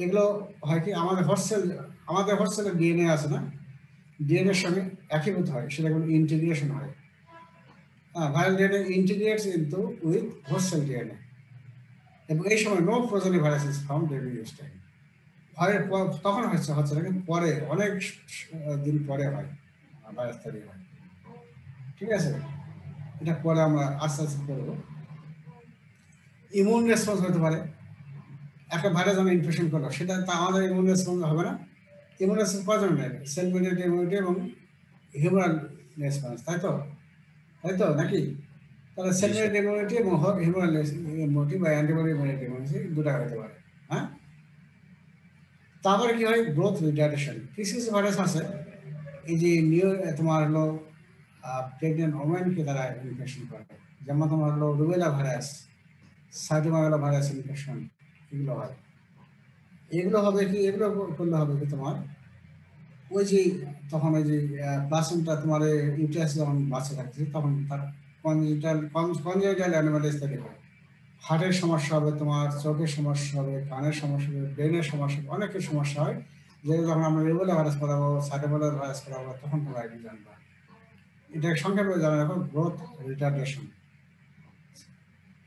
Speaker 2: এগুলো হয় কি আমাদের হোস্ট সেলের ডিএনএ আছে না, ডিএনএ এর সঙ্গে একীভূত হয়, সেটা কোনো ইন্টিগ্রেশন হয়। Viral DNA integrates into with host cell DNA, এবং এই সময় no progenitor virus is found during this time. তখন হচ্ছে না, কিন্তু পরে অনেক দিন পরে হয় ভাইরাস তৈরি হয়। ঠিক আছে, এটা পরে আমরা আস্তে আস্তে করবো। ইমিউন রেসপন্স হতে পারে, একটা ভাইরাস যখন ইনফেকশন করলো সেটা আমাদের ইমিউন রেসপন্স হবে না। ইমিউন রেসপন্স কজন নেবে, সেল মিডিয়েটেড ইমিউনিটি এবং হিউম্যান রেসপন্স, তাই তো নাকি? তাহলে সেল মিডিয়েটেড ইমিউনিটি এবং হিউম্যান ইমিউনিটি বা অ্যান্টিবডি ইমিউনিটি দুটা হতে পারে। হ্যাঁ, তারপরে কি হয় গ্রোথ রিটার্ডেশন। কিছু ভাইরাস আছে এই যে তোমার হলো প্রেগনেন্ট ওমেনকে তারা ইনফেকশন করে, যেমন তোমার হলো rubella virus, cytomegalo virus infection, এগুলো হয়। এগুলো হবে কি, এগুলো করলে হবে কি তোমার ওই যে তখন ওই যে প্লাসেন্টা তোমার ইউটেরাস যখন বাচ্চা থাকছে তখন তার কনজেনিটাল অ্যানোমালিস তৈরি হয়। হার্টের সমস্যা হবে, তোমার চোখের সমস্যা হবে, কানের সমস্যা হবে, ব্রেনের সমস্যা হবে, অনেকের সমস্যা হয়। যে যখন আমরা রেগুলার ভাইরাস করাবো, সাইটোমেগালো ভাইরাস করাবো, তখন তোমরা এটা জানবা। এটা সংক্ষেপে জানা রাখো গ্রোথ রিটার্ডেশন।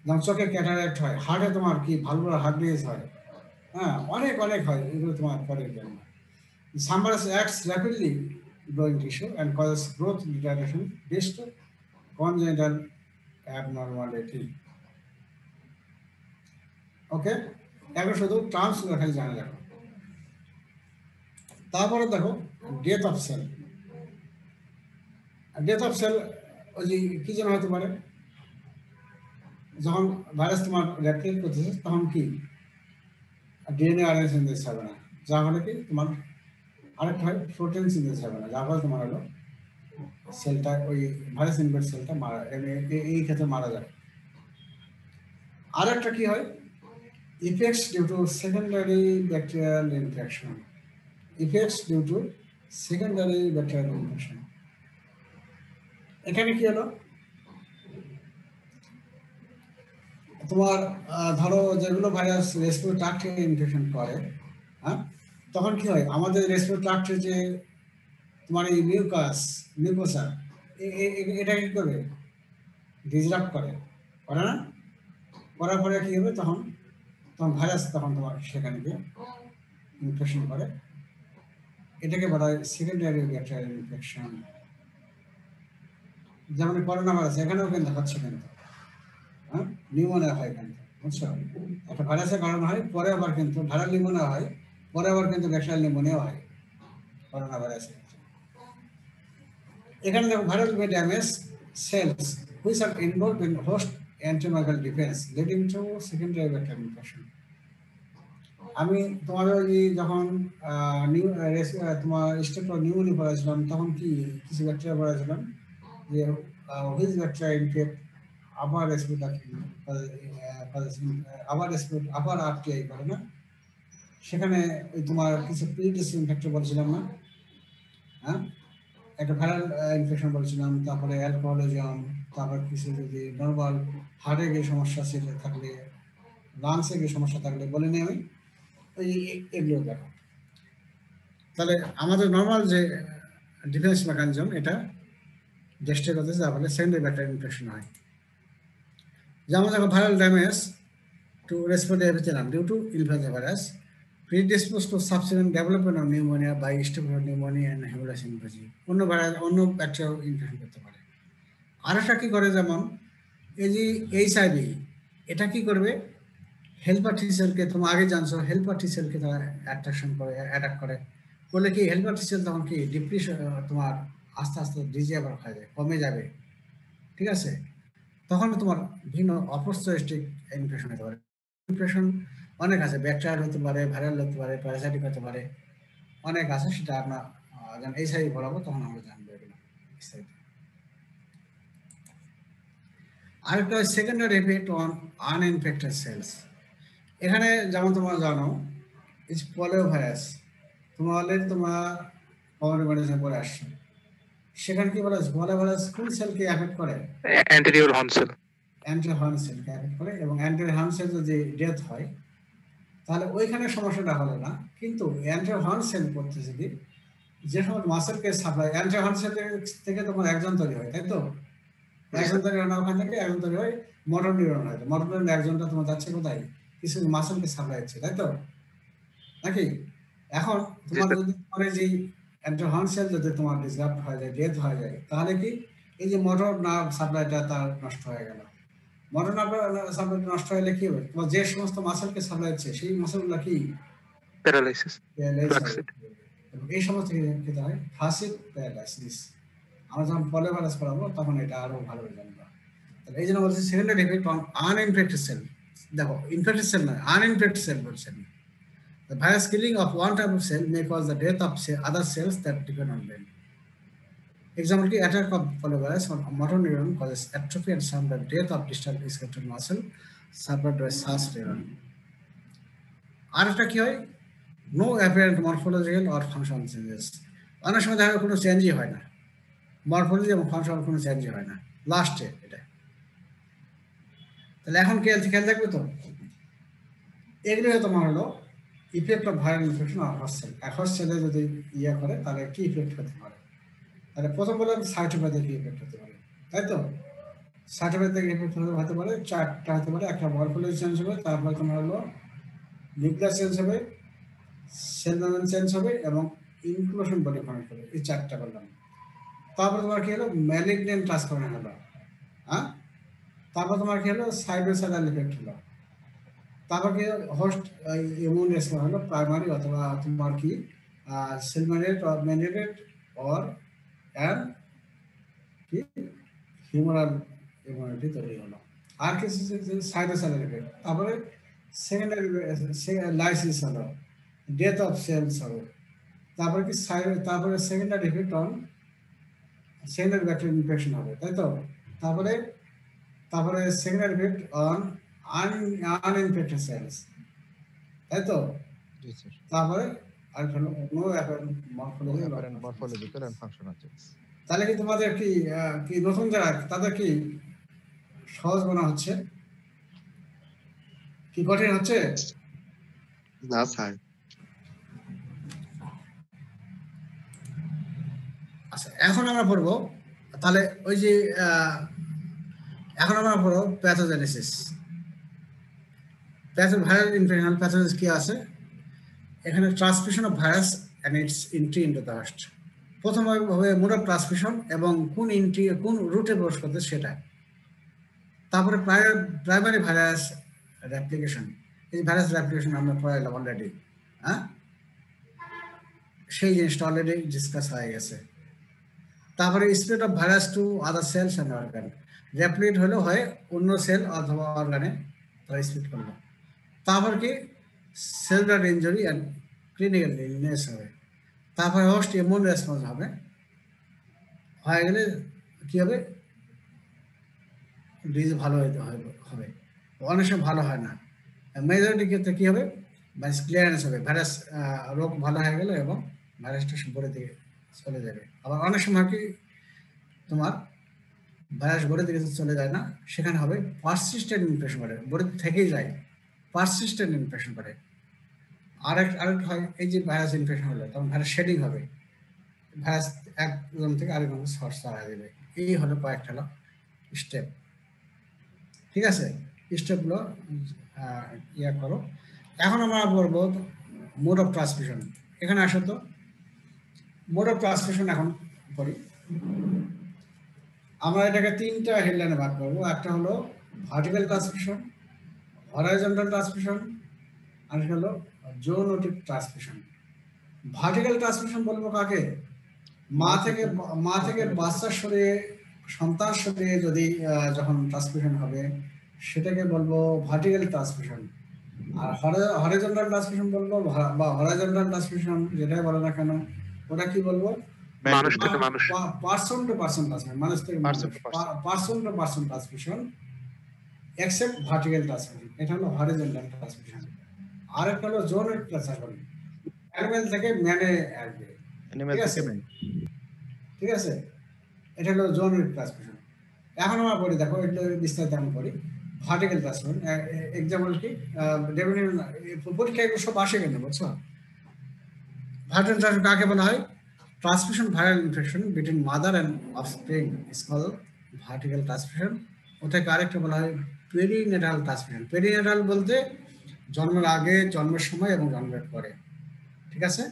Speaker 2: যেমন চোখে ক্যাটারাক্ট হয়, হার্টে তোমার কি ভালভুলার হার্ট ডিজিজ হয়, হ্যাঁ অনেক অনেক হয়, এগুলো তোমার পরে জানবা। Some virus acts rapidly growing tissue and causes growth retardation based on congenital abnormality. ওকে, এখন শুধু টার্মস খালি জানা রাখো। তারপরে দেখো death of cell. Death of cell ওই যে কি যেন হতে পারে, যখন ভাইরাস তোমার রেপ্লিকেট করতেছে তখন কি ডিএনএ আরএনএ সিনথেসিস হবে না, যা ফলে কি তোমার আরেকটা হয় প্রোটিন সিনথেসিস হবে না, যার ফলে তোমার হলো সেলটা ওই ভাইরাস ইনফেক্ট সেলটা মারা, এই ক্ষেত্রে মারা যায়। আর একটা কি হয়, effects due to secondary bacterial infection. Effects due to secondary bacterial infection, এখানে কি হলো তোমার ধরো যেগুলো ভাইরাস রেসপিরেটরি ট্র্যাক্টে ইনফেকশন করে, হ্যাঁ তখন কি হয় আমাদের রেসপিরেটরি ট্র্যাক্টে যে তোমার এই মিউকোসা এটা কি করবে, ডিসরাপ্ট করে না, করার পরে কি হবে তখন ভাইরাস তখন তোমার সেখানে গিয়ে ইনফেকশন করে। এটাকে বলা হয় সেকেন্ডারি ব্যাকটেরিয়াল ইনফেকশন। যেমন করোনা ভাইরাস এখানেও কিন্তু হচ্ছে, কিন্তু হ্যাঁ নিউমোনিয়া হয় কিন্তু, বুঝছো, একটা ভাইরাসের কারণে হয়, পরে আবার কিন্তু ভাইরাল নিউমোনিয়া হয়, পরে আবার কিন্তু ব্যাকটেরিয়াল নিউমোনিয়া হয় করোনা ভাইরাসে। এখানে দেখো viral May damage cells which are involved in host antimicrobial defense leading to secondary bacterial infection. আমি তোমাদের ওই যখন তোমার স্টেপ নিউমোনিয়া পড়াছিলাম তখন কি কিছু ব্যাকটেরিয়া পড়াছিলাম যে which bacteria infect upper respiratory upper RTI করে না, সেখানে ওই তোমার কিছু প্রিডিসইনফেক্টর বলছিলাম না, হ্যাঁ একটা ভাইরাল ইনফেকশন বলছিলাম, তারপরে অ্যালকোহলিজম, তারপর কিছু যদি নর্মাল হার্টে গিয়ে সমস্যা থাকলে, লাংসে গিয়ে সমস্যা থাকলে বলে নিই আমি, ওই এগুলো দেখো। তাহলে আমাদের নর্মাল যে ডিফেন্স মেকানিজম এটা ডেস্ট্রয় করতে যার ফলে সেকেন্ডারি ব্যাকটেরিয়াল ইনফেকশন হয়। যেমন দেখো viral damage to respiratory epithelium due to influenza virus predisposed to subsequent development of pneumonia by Staphylococcus pneumoniae and Haemophilus influenzae. অন্য ব্যাকটেরিয়া ইনফেকশন করতে পারে। আর একটা কি করে, যেমন এই যে এইচআইভি, এটা কি করবে হেল্পার টি সেলকে, তোমরা আগে জানছো হেল্পার টি সেলকে তারা অ্যাট্রাকশন করে, অ্যাটাক করে, করলে কি হেল্পার টি সেল তখন কি ডিপ্রেশন তোমার আস্তে আস্তে ডিজে আবার হয়ে যায়, কমে যাবে, ঠিক আছে, তখন তোমার ভিন্ন অপরচুনিস্টিক ইনফেকশন হতে পারে। ইনফেকশন অনেক আছে, ব্যাকটেরিয়াল হতে পারে, ভাইরাল হতে পারে, প্যারাসাইটিক হতে পারে, অনেক আছে, সেটা আমরা যখন এইচআইভি বলাবো তখন আমরা জানবো এগুলো। আরেকটা secondary effect on uninfected cells. এখানে যেমন তোমরা জানো পোলিও ভাইরাস, তোমরা অলরেডি তোমরা কমন মেডিসিন পড়ে আসছো, সেখানে কি বলে পোলিও ভাইরাস কোন সেলকে এফেক্ট করে,
Speaker 4: anterior horn cell,
Speaker 2: anterior horn সেলকে এফেক্ট করে, এবং অ্যান্টেরিয়র হর্ন সেল যদি ডেথ হয় তাহলে ওইখানে সমস্যাটা হলো না, কিন্তু অ্যান্টেরিয়র হর্ন সেল করতেছে কি যে সময় মাসেলকে সাপ্লাই, অ্যান্টেরিয়র হর্ন সেল থেকে তোমার একজন তৈরি হয়, তাই তো, একজন তৈরি হয় না, ওখান থেকে একজন তৈরি হয়, মোটর নিউরন হয়, মোটর নিউরন একজনটা তোমার যাচ্ছে কোথায়, কিছু মাসেলকে সাপ্লাই হচ্ছে, তাই তো নাকি। এখন তোমার যদি পরে যে অ্যান্টেরিয়র হর্ন সেল যদি তোমার ডিসরাপ্ট হয়ে যায়, ডেথ হয়ে যায়, তাহলে কি এই যে মোটর নার্ভ সাপ্লাইটা তার নষ্ট হয়ে গেল। মোটর নার্ভ সাপ্লাই নষ্ট হলে কি হবে, তোমার যে সমস্ত মাসেলকে সাপ্লাই হচ্ছে সেই মাসেলগুলো কি
Speaker 4: প্যারালাইসিস,
Speaker 2: এই সমস্ত ক্ষেত্রে হয় ফ্লাসিড প্যারালাইসিস। আমরা যখন পোলিও ভাইরাস পড়াবো তখন এটা আরো ভালো হয়ে জানবো। তাহলে এই জন্য বলছি সেকেন্ডারি এফেক্ট অন আনইনফেক্টেড সেল। দেখো ইনফেক্টেড সেল নয়, আনইনফেক্টেড সেল বলছেন। The virus killing of one type of cell may cause the death of other cells that depend on them. Example, the attack of poliovirus on motor neuron causes atrophy and sometimes death of distal skeletal muscle suffered by such neuron. আর একটা কি হয়, no apparent morphological or functional changes. অনেক সময় দেখা যায় কোনো চেঞ্জই হয় না, মরফোলজি এবং ফাংশন কোনো চেঞ্জই হয় না লাস্টে এটা। তাহলে এখন খেয়াল থাকবে তো, এগুলো তোমার হলো ইফেক্ট অফ ভাইরাল ইনফেকশন আর হস্টেল। হস্টেলে যদি ইয়ে করে তাহলে কি ইফেক্ট হতে পারে? তাহলে প্রথম বললাম সাইটোপ্যাথিক ইফেক্ট হতে পারে, তাই তো? সাইটোপ্যাথিক ইফেক্ট হতে পারে চারটা হতে পারে। একটা মরফোলজি চেঞ্জ হবে, তারপরে তোমার হলো নিউক্লিয়াস চেঞ্জ হবে, সেল মেমব্রেন চেঞ্জ হবে এবং ইনক্লুশন বডি ফর্মেট হবে। এই চারটা বললাম। তারপর তোমার কি হলো ম্যালিগন্যান্ট ট্রান্সফরমেশন হলো, হ্যাঁ। তারপর তোমার কি হলো সাইটোসেলার ইফেক্ট হলো। তারপর কি হোস্ট ইমিউন রেসপন্স হলো প্রাইমারি অথবা তোমার কি সেল ম্যানিপুলেটেড অর অ্যান্ড কি হিউমারাল ইমিউনিটি তৈরি হলো। আর কিছু সাইটোসেলার ইফেক্ট। তারপরে সেকেন্ডারি লাইসিস হলো, ডেথ অফ সেলস হবে। তারপরে কি তারপরে secondary effect on secondary bacterial infection হবে, তাই তো? তারপরে secondary effect on uninfected cells, তাই তো?
Speaker 1: জি স্যার।
Speaker 2: তারপরে আর হলো no morphology.
Speaker 1: Morphological and functional change.
Speaker 2: তাহলে কি তোমাদের কি নতুন যারা তাদের কি সহজ মনে হচ্ছে, কি কঠিন হচ্ছে?
Speaker 5: না স্যার।
Speaker 2: আচ্ছা, এখন আমরা পড়বো তাহলে ওই যে এখন আমরা পড়বো প্যাথোজেনেসিস। ভাইরাল ইনফেকশনাল প্যাথোজেনেসিস কি আছে এখানে? Transmission of virus and its entry into the host. প্রথম হবে মোড অফ ট্রান্সমিশন এবং কোন এন্ট্রি কোন রুটে প্রবেশ করতে সেটা। তারপরে প্রাইমারি ভাইরাস রেপ্লিকেশন। এই ভাইরাস রেপ্লিকেশন আমরা পড়াইলাম অলরেডি, হ্যাঁ, সেই জিনিসটা অলরেডি ডিসকাস হয়ে গেছে। তারপরে spread of virus to other cells and organ. Replicate হলো হয় অন্য সেল অথবা অর্গানে তারা স্প্রেড করলো। তারপর কি cellular injury and clinical illness হবে। তারপরে হোস্ট ইমিউন রেসপন্স হবে, হয়ে গেলে কি হবে ডিজিজ ভালো হবে। অনেক সময় ভালো হয় না, মেজরিটি ক্ষেত্রে কি হবে ক্লিয়ারেন্স হবে, ভাইরাস রোগ ভালো হয়ে গেল এবং ভাইরাসটা বডির দিকে চলে যাবে। আবার অনেক সময় কি তোমার ভাইরাস বডির দিকে চলে যায় না, সেখানে হবে পারসিস্টেন্ট ইনফেকশন করে, বডিতে থেকেই যায়, পারসিস্টেন্ট ইনফেকশন করে। আরেকটা হয় এই যে ভাইরাস ইনফেকশন হলে তখন ভাইরাস শেডিং হবে, ভাইরাস একজন থেকে আরেকজন সর্স ছড়ায় দেবে। এই হলো কয়েকটা হলো স্টেপ, ঠিক আছে? স্টেপগুলো ইয়া করো। এখন আমরা বলবো মোড অফ ট্রান্সমিশন। এখানে আসো তো, মোড অফ ট্রান্সমিশন এখন করি আমরা। এটাকে তিনটা হেডলাইনে ভাগ করবো। একটা হলো ভার্টিক্যাল ট্রান্সমিশন, হরাইজন্টাল ট্রান্সমিশন, আর হলো জোনোটিক ট্রান্সমিশন। ভার্টিক্যাল ট্রান্সমিশন বলবো কাকে? মা থেকে বাচ্চার শরীরে সন্তান শরীরে যদি যখন ট্রান্সমিশন হবে সেটাকে বলবো ভার্টিক্যাল ট্রান্সমিশন। আর হরাইজন্টাল ট্রান্সমিশন বলবো বা হরাইজন্টাল ট্রান্সমিশন যেটাই বলো না কেন ওটা কি বলবো?
Speaker 4: মানুষ থেকে মানুষ,
Speaker 2: পারসন টু পারসন ট্রান্সমিশন, মানুষ থেকে person to person transmission except vertical transmission. এটা হলো হরাইজন্টাল ট্রান্সমিশন। আর একটা হলো জোনের ট্রান্সমিশন, অ্যানিমেল থেকে ম্যানে আসবে, ঠিক আছে? এটা হলো জোনের ট্রান্সমিশন। এখন আমরা বলি দেখো এটা বিস্তারিত আমি করি। ভার্টিক্যাল ট্রান্সমিশন এক্সাম্পল কি পরীক্ষা এগুলো সব আসে কেন বুঝছো? ভার্টিক্যাল ট্রান্সমিশন কাকে বলা হয়? Transmission viral infection between mother and offspring is called vertical transmission. ওটাকে আরেকটা বলা হয় পেরিনেটাল ট্রান্সমিশন। পেরিনেটাল বলতে জন্মের আগে, জন্মের সময় এবং জন্মের পরে, ঠিক আছে?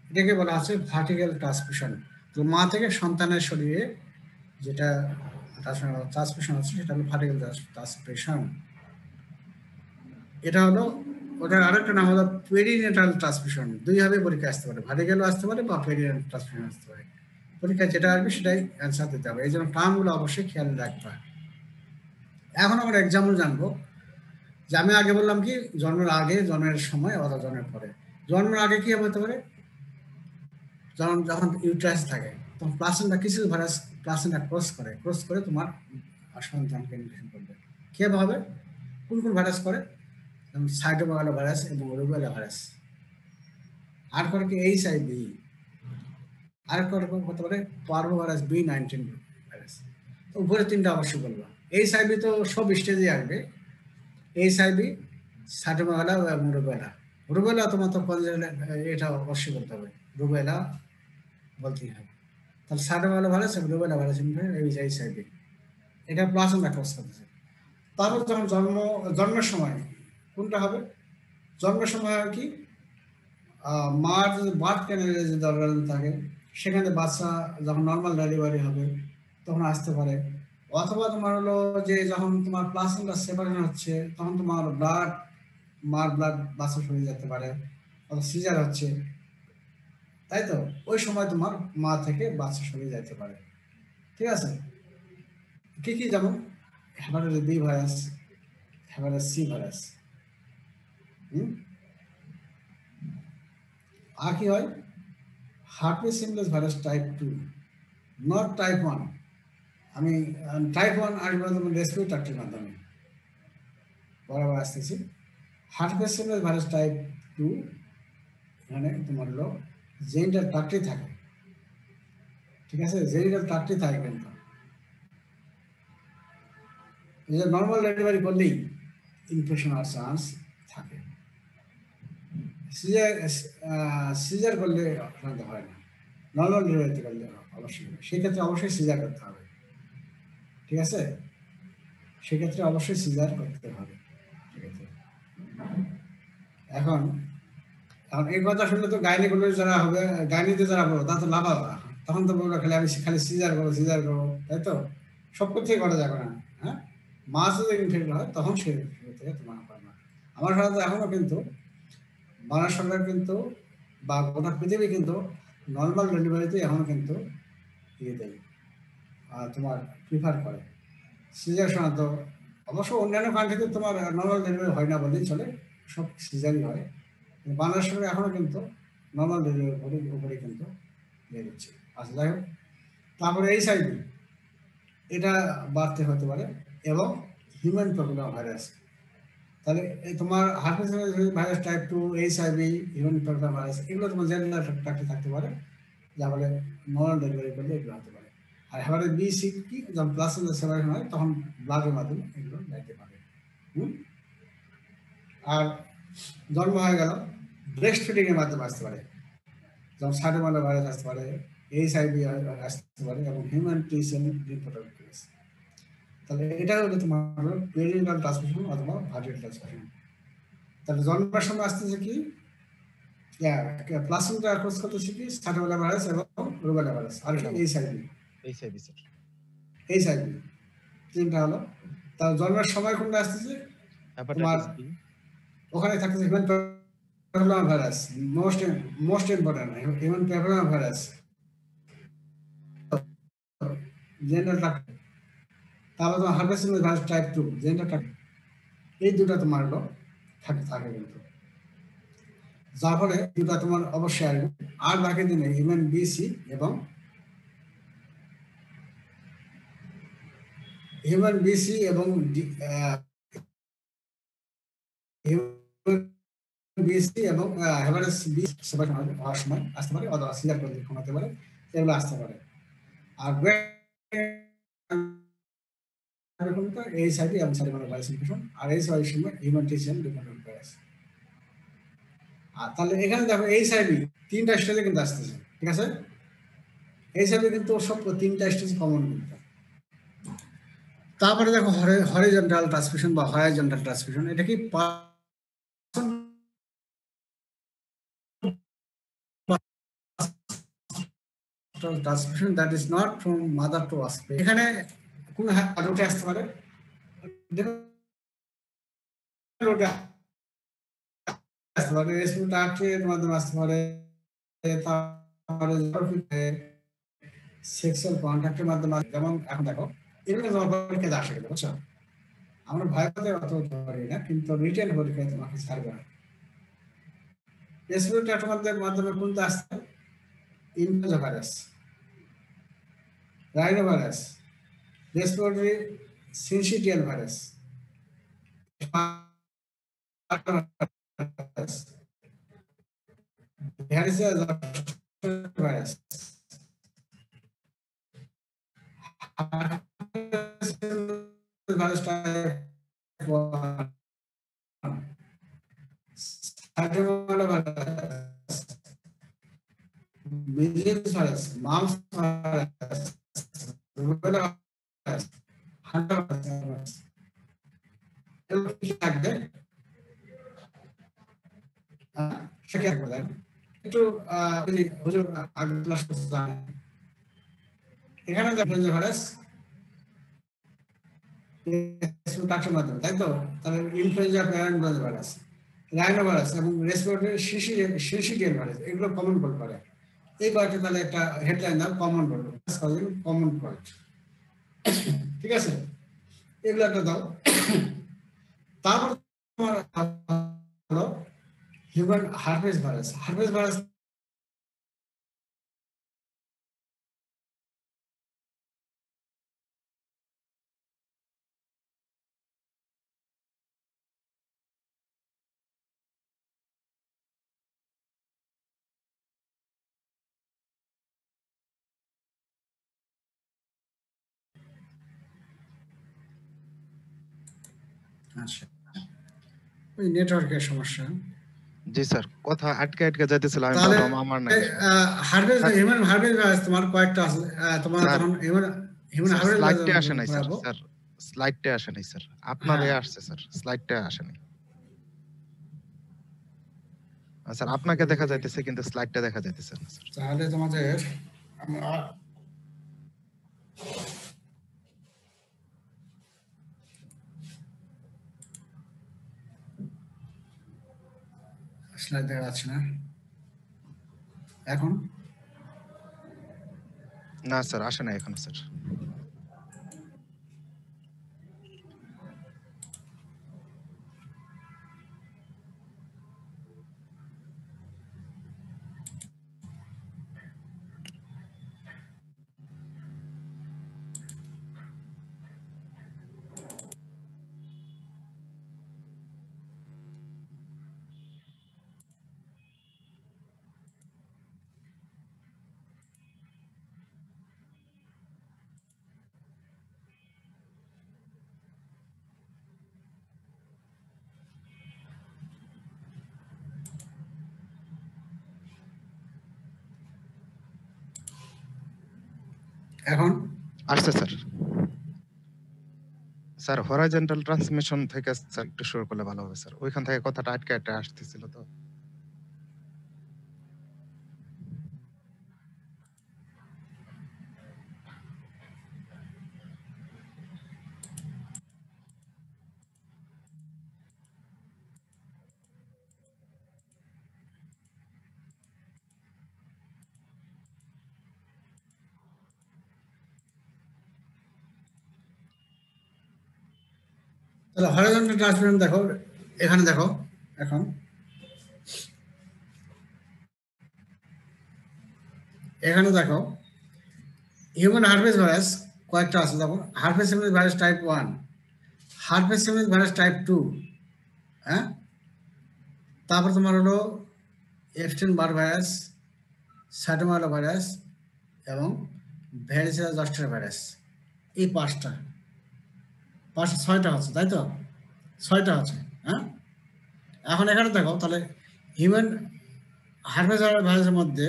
Speaker 2: এটাকে বলা হচ্ছে ভার্টিক্যাল ট্রান্সমিশন। তো মা থেকে সন্তানের শরীরে যেটা ট্রান্সমিশন হচ্ছে সেটা হলো ভার্টিক্যাল ট্রান্সমিশন। এটা হলো ওটার আরেকটা নাম হলো পেরিনেটাল ট্রান্সমিশন। দুইভাবে পরীক্ষা আসতে পারে, ভার্টিক্যালও আসতে পারে বা পেরিনেটাল ট্রান্সমিশন আসতে পারে। পরীক্ষায় যেটা আসবে সেটাই অ্যান্সার দিতে হবে, এই জন্য টার্মগুলো অবশ্যই খেয়াল রাখতে হয়। এখন আমরা এক্সাম্পল জানবো যে আমি আগে বললাম কি জন্মের আগে, জন্মের সময় অথবা জন্মের পরে। জন্মের আগে কি হতে পারে? যখন ইউট্রাস থাকে তখন প্লাসেন্টা কিছু ভাইরাস প্লাসেন্টা ক্রস করে তোমার সন্তানকে ইনফেকশন করবে। কিভাবে? কোন ভাইরাস করে? যেমন সাইটোমেগালো ভাইরাস এবং রুবেলা ভাইরাস। আর করে কি HIV, আরেকটা রকম হতে পারে পার্ভো ভাইরাস B19 ভাইরাস। তো উপরে তিনটা অবশ্যই বলবো। এইচআইভি তো সব স্টেজে আসবে, এইচআইভি, সাইটোমেগালা এবং রুবেলা। রুবেলা তোমার তো এটা অবশ্যই বলতে হবে, রুবেলা বলতেই হবে। তাহলে সাইটোমেগালা ভাইরাস এবং রুবেলা ভাইরাস এইচআইভি, এটা প্লাজমা ক্রস করতেছে। তারপর যখন জন্মের সময় কোনটা হবে? জন্মের সময় হয় কি, মার যদি বার্থ ক্যানালে যদি অর্গান থাকে, সেখানে বাচ্চা যখন নর্মাল ডেলিভারি হবে তখন আসতে পারে। অথবা তোমার হলো যে যখন তোমার প্লাসেন্টা সেপারেশন হচ্ছে তখন তোমার মার ব্লাড বাচ্চা সরে যেতে পারে, অথবা সিজার হচ্ছে, তাই তো ওই সময় তোমার মা থেকে বাচ্চা সরে যেতে পারে। ঠিক আছে? কি কি? যেমন hepatitis B virus, hepatitis C virus. আর কি হয়? Herpes simplex virus type 2, not type 1। আমি টাইপ 1 আসবে তোমার রেসপিরেটরির মাধ্যমে, বরাবর আসতেছি। হার্পিস সিমপ্লেক্স ভাইরাস টাইপ 2 এখানে তোমার হলো জেনিটাল ট্র্যাক্টে থাকে। ঠিক আছে? জেনিটাল ট্র্যাক্টে থাকে, কিন্তু নর্মাল ডেলিভারি করলেই ইনফেকশন হওয়ার চান্স থাকে। সিজার করলে সাধারণত হয় না, নর্মাল ডেলিভারিতে করলে অবশ্যই, সেক্ষেত্রে অবশ্যই সিজার করতে হবে। ঠিক আছে? সেক্ষেত্রে অবশ্যই সিজার করতে হবে। ঠিক আছে? এখন এই কথা শুনলে তো গাইনিকোলজি যারা হবে, গাইনিতে যারা বলবো তা তো লাভ হবে, তখন তো বলবো খালি আমি খালি সিজার করবো, তাই তো? সব কিছুই করা যাবে না। হ্যাঁ, মাছ যদি ইনফেক্টেড হয় তখন সে থেকে তোমার হয় না। আমার সাথে এখনো কিন্তু বাংলা সরকার কিন্তু বা গোটা পৃথিবী কিন্তু নর্মাল ডেলিভারিতে এখনো কিন্তু ইয়ে দেয়, তোমার প্রিফার করে। সিজার সাধারণত, অবশ্য অন্যান্য কান্ট্রিতে তোমার নর্মাল ডেলিভারি হয় না বললেই চলে, সব সিজারই হয়। বাংলাদেশ সরকার এখনো কিন্তু নর্মাল ডেলিভারির উপরে কিন্তু ইয়ে দিচ্ছে। আচ্ছা, যাই হোক, তারপরে এইচআইভি, এটা বাড়তে হতে পারে, এবং হিউম্যান প্যাপিলোমা ভাইরাস। তাহলে তোমার herpes virus type 2, HIV, human papilloma virus, এগুলো তোমার জেনারেল ট্র্যাক্টে থাকতে পারে, যা বলে নর্মাল ডেলিভারি করলে এগুলো হতে পারে। আর হেপাটাইটিস বি, সি কি, যখন প্লাসেন্টা সেপারেশন হয় তখন ব্লাডের মাধ্যমে এগুলো যাইতে পারে। আর জন্ম হয়ে গেল ব্রেস্ট ফিডিং এর মাধ্যমে আসতে পারে, যেমন সাইটোমেগালা ভাইরাস আসতে পারে, এইচআইভি আসতে পারে, এবং হিউম্যান টি-সেল লিম্ফোসাইটোস। তাহলে এটা হলো তোমার পেরিনেটাল ট্রান্সমিশন অথবা ভার্টিক্যাল ট্রান্সমিশন। তাহলে জন্মের সময় আসতেছে কি, প্লাসেন্টা ক্রস করতেছে কি, সাইটোমেগালা ভাইরাস এবং রুবেলা ভাইরাস, আর এইচআইভি। এইচআইভি তিনটা হলো। তাহলে জন্মের সময় কোনটা আসতেছে? তোমার ওখানে থাকতেছে human papilloma virus, most important human papilloma virus, general tract. তারপর তোমার herpes simplex virus type 2, general tract. এই দুটো তোমার হলো থাকে কিন্তু, যার ফলে দুটা তোমার অবশ্যই আসবে। আর বাকি দিনে হিউম্যান বিসি এবং হেপাটাইটিস বি সেপারেশন হওয়ার সময় আসতে পারে, অথবা সিজার করলে হতে পারে, এগুলো আসতে পারে। আর এইচআইভি এবং সাইটোমেগালা ভাইরাস ইনফেকশন, আর এইচআইভি এর সময় হিউম্যান টি-সেল লিম্ফোসাইটোস ভাইরাস। আর তাহলে এখানে দেখো এইচআইভি তিনটা স্টেজে কিন্তু আসতেছে। ঠিক আছে? এইচআইভি কিন্তু সব তিনটা স্টেজ কমন কিন্তু। তারপরে দেখো হরিজন্টাল ট্রান্সমিশন বা হরাইজন্টাল ট্রান্সমিশন, এটা কি transmission that is not from mother to offspring. এখানে কোন রুটে আসতে পারে? রেসপিরেটরির মাধ্যমে আসতে পারে, তারপরে সেক্সুয়াল কন্ট্যাক্টের মাধ্যমে। যেমন এখন দেখো এগুলো পরীক্ষা আসে গেলে, বুঝছো, আমরা ভয়তে অত পারি না, কিন্তু রিটেন পরীক্ষায় তোমাকে ছাড়বে না। রেসপিরেটরির মাধ্যমে কোনটা আসতে? Influenza virus, rhino virus, respiratory syncytial virus, virus, virus type 1, cytomegalo virus, measles virus, mumps virus, rubella virus, Hunter virus, এগুলো কি থাকবে? সেটা বলেন একটু হুজুর আগে ক্লাস করতে এখানে দেখবেন যে ভাইরাস ইনফেকশন মাধ্যমে, তাই তো? তাহলে ইনফ্লুয়েঞ্জা প্যারান্ট ভাইরাস, রাইনো ভাইরাস এবং রেসপিরেটরি শিশিকেল ভাইরাস, এগুলো কমন কোল্ড করে। এই কয়েকটা তাহলে একটা হেডলাইন দাও, কমন কোল্ড, কমন কোল্ড, ঠিক আছে? এগুলো একটা দাও। তারপর তোমার হলো human herpes virus. Herpes virus আচ্ছা, ওই নেটওয়ার্কের সমস্যা।
Speaker 1: জি স্যার, কথা আটকে আটকে যাইতেছিল, আমি
Speaker 2: তাহলে
Speaker 1: বললাম আমার নাই।
Speaker 2: Herpes
Speaker 1: sir,
Speaker 2: human herpes virus তোমার কয়েকটা আছে, তোমার
Speaker 1: স্যার,
Speaker 2: তখন হিউম্যান হার্পেস
Speaker 1: স্লাইডটা আসে নাই স্যার।
Speaker 2: ভাইরাস
Speaker 1: স্যার, স্লাইডটা আসে নাই স্যার, আপনার
Speaker 2: হ্যাঁ।
Speaker 1: আসছে স্যার, স্লাইডটা আসে নাই। স্যার আপনাকে দেখা যাইতেছে কিন্তু স্লাইডটা দেখা যাইতেছে না স্যার।
Speaker 2: তাহলে তোমাদের স্লাইড দেখা যাচ্ছে না এখন?
Speaker 1: না স্যার, আসে নাই এখনো স্যার।
Speaker 2: এখন
Speaker 1: আসছে স্যার। স্যার হরাইজন্টাল ট্রান্সমিশন থেকে স্যার একটু শুরু করলে ভালো হবে স্যার, ওইখান থেকে কথাটা আটকে আটকে আসতেছিল তো।
Speaker 2: তাহলে হরাইজন্টাল ট্রান্সমিশন দেখো, এখানে দেখো। এখন এখানে দেখো হিউম্যান হার্পেস ভাইরাস কয়েকটা আছে, দেখো। Herpes simplex virus type 1, herpes simplex virus type 2, হ্যাঁ। তারপর তোমার হলো এফস্টাইন বার ভাইরাস, সাইটোমেগালো ভাইরাস এবং ভ্যারিসেলা জস্টার ভাইরাস। এই পাঁচটা 6টা হচ্ছে, তাই তো? 6টা হচ্ছে, হ্যাঁ। এখন এখানে দেখো, তাহলে হিউম্যান হার্পেস ভাইরাসের মধ্যে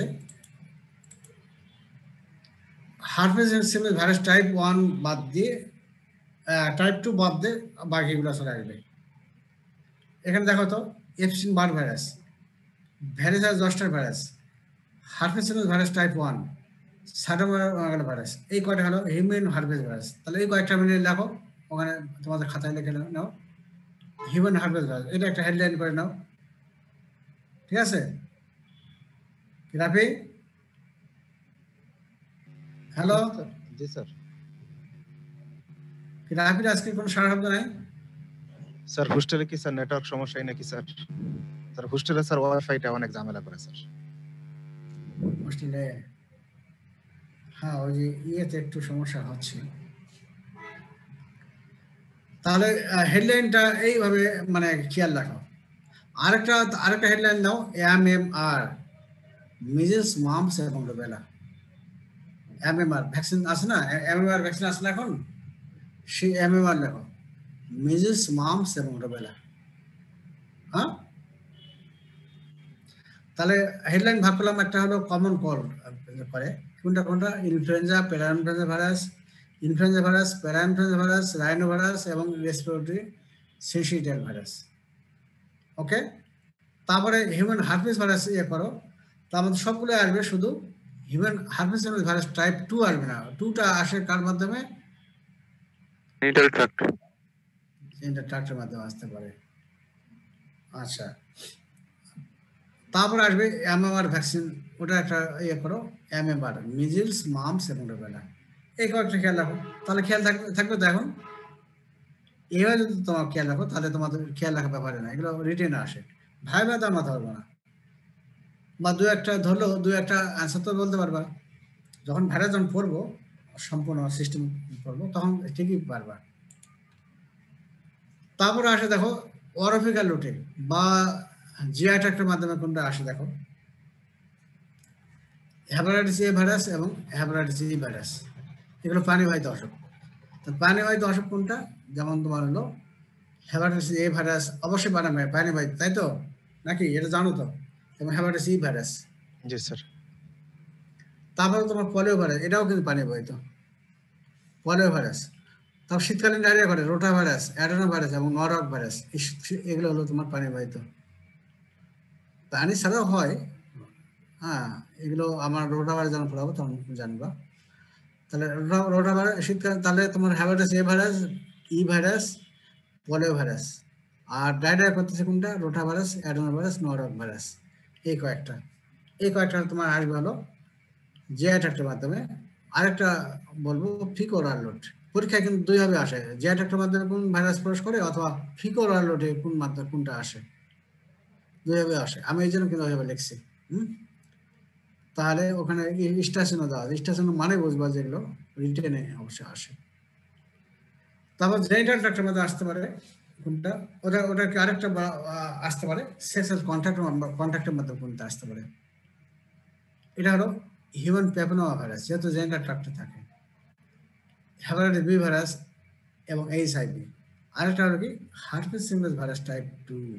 Speaker 2: হার্পেস সিমিলার ভাইরাস টাইপ 1 বাদ দিয়ে, টাইপ 2 বাদ দিয়ে বাকিগুলো চলে আসবে। এখানে দেখো তো, Epstein Barr virus, varicella zoster virus, herpes simplex virus type 1, cytomegalo virus, এই কয়টা হলো হিউম্যান হার্পেস ভাইরাস। তাহলে এই কয়েকটা মিলে লেখো, ওখানে তোমাদের খাতায় লিখে নাও হিউম্যান হার্পেস ভাইরাস, এটা একটা হেডলাইন করে নাও, ঠিক আছে? রাফি, হ্যালো,
Speaker 1: জি স্যার।
Speaker 2: রাফির আজকে কোনো সারা শব্দ নাই?
Speaker 1: স্যার হোস্টেলে কি স্যার নেটওয়ার্ক সমস্যাই নাকি স্যার? স্যার হোস্টেলে স্যার ওয়াইফাইটা অনেক ঝামেলা করে স্যার।
Speaker 2: হোস্টেলে হ্যাঁ, ওই যে ইয়েতে একটু সমস্যা হচ্ছে। তাহলে হেডলাইনটা এইভাবে মানে খেয়াল রাখো। আরেকটা হেডলাইন দাও, MMR, মিজেলস, মাম্পস এবং রুবেলা। এমএমআর ভ্যাকসিন আছে না, এমএমআর ভ্যাকসিন আছে না এখন, সেই এমএমআর লেখো, মিজলস, মামস এবং রুবেলা। হ্যাঁ, তাহলে হেডলাইন ভাগ করলাম, একটা হলো কমন কোল্ড করে, কোনটা কোনটা, influenza, parainfluenza virus, influenza virus, parainfluenza virus, rhino virus এবং রেসপিরেটরি সিনসিটিয়াল ভাইরাস। ওকে, তারপরে হিউম্যান হার্পিস ভাইরাস ইয়ে করো, তার মধ্যে সবগুলো আসবে, শুধু হিউম্যান হার্পিস ভাইরাস টাইপ 2 আসবে না। 2টা আসে কার মাধ্যমে?
Speaker 4: Genital tract.
Speaker 2: জেনিটাল ট্র্যাক্টের মাধ্যমে আসতে পারে। আচ্ছা, তারপর আসবে এমএমআর ভ্যাকসিন, ওটা একটা ইয়ে করো, এমএমআর, মিজলস, মামস এবং রুবেলা। এই কয়েকটা খেয়াল রাখো, তাহলে খেয়াল থাকবে তো। এখন এভাবে যদি তোমার খেয়াল রাখো, তাহলে তোমাদের খেয়াল রাখার ব্যাপারে না, এগুলো রিটেনে আসে, ভাইবা তার মাথা পারবো না, বা দু একটা ধরলো, দু একটা অ্যান্সার তো বলতে পারবা। যখন ভাইরাস যখন পড়বো, সম্পূর্ণ সিস্টেম পড়বো, তখন ঠিকই পারবা। তারপরে আসে দেখো অরফিক্যাল রুটে বা জিআই ট্র্যাক্টের মাধ্যমে কোনটা আসে দেখো, হেপাটাইটিস এ ভাইরাস এবং হেপাটাইটিস ই ভাইরাস, এগুলো পানিবাহিত অসুখ। তো পানিবাহিত অসুখ কোনটা? যেমন তোমার হলো হেপাটাইটিস এ ভাইরাস, অবশ্যই পানিবাহিত, তাই তো নাকি? এটা জানো তো। এবং হেপাটাইটিস ই ভাইরাস,
Speaker 1: জি স্যার।
Speaker 2: তারপরে তোমার পলিও ভাইরাস, এটাও কিন্তু পানিবাহিত, পলিও ভাইরাস। তারপর শীতকালীন ডায়রিয়া করে, রোটা ভাইরাস, অ্যাডেনো ভাইরাস এবং নরক ভাইরাস, এগুলো হলো তোমার পানিবাহিত। পানি ছাড়াও হয়, হ্যাঁ, এগুলো আমার রোটা ভাইরাস যখন পড়াবো তখন জানবা। তাহলে রোটা ভাইরাস শীতকালে, তাহলে তোমার hepatitis A virus, E virus, poliovirus. আর ডায়রিয়া করতেছে কোনটা? Rotavirus, adenovirus, norovirus, এই কয়েকটা তোমার আসবে হলো জিআই ট্র্যাক্টের মাধ্যমে। আরেকটা বলবো, ফিকো ওরাল রুট, পরীক্ষায় কিন্তু দুই ভাবে আসে, জিআই ট্র্যাক্টের মাধ্যমে কোন ভাইরাস প্রবেশ করে, অথবা ফিকো ওরাল রুটে কোন মাধ্যমে কোনটা আসে, দুই ভাবে আসে। আমি এই জন্য কিন্তু ওইভাবে লিখছি। তাহলে ওখানে স্টেশনও দেওয়া, স্টেশন মানে বুঝবা যেগুলো রিটেনে অবশ্যই আসে। তারপর জেনিটাল ট্র্যাক্টের মধ্যে আসতে পারে কোনটা, ওটাকে আরেকটা আসতে পারে সেক্সুয়াল কন্ট্যাক্টের মধ্যে কোনটা আসতে পারে। এটা হলো হিউম্যান প্যাপিলোমা ভাইরাস, যেহেতু জেনিটাল ট্র্যাক্টে থাকে, হেপাটাইটিস বি ভাইরাস এবং এইচআইভি। আরেকটা হলো কি হার্পিস সিম্পলেক্স ভাইরাস টাইপ 2।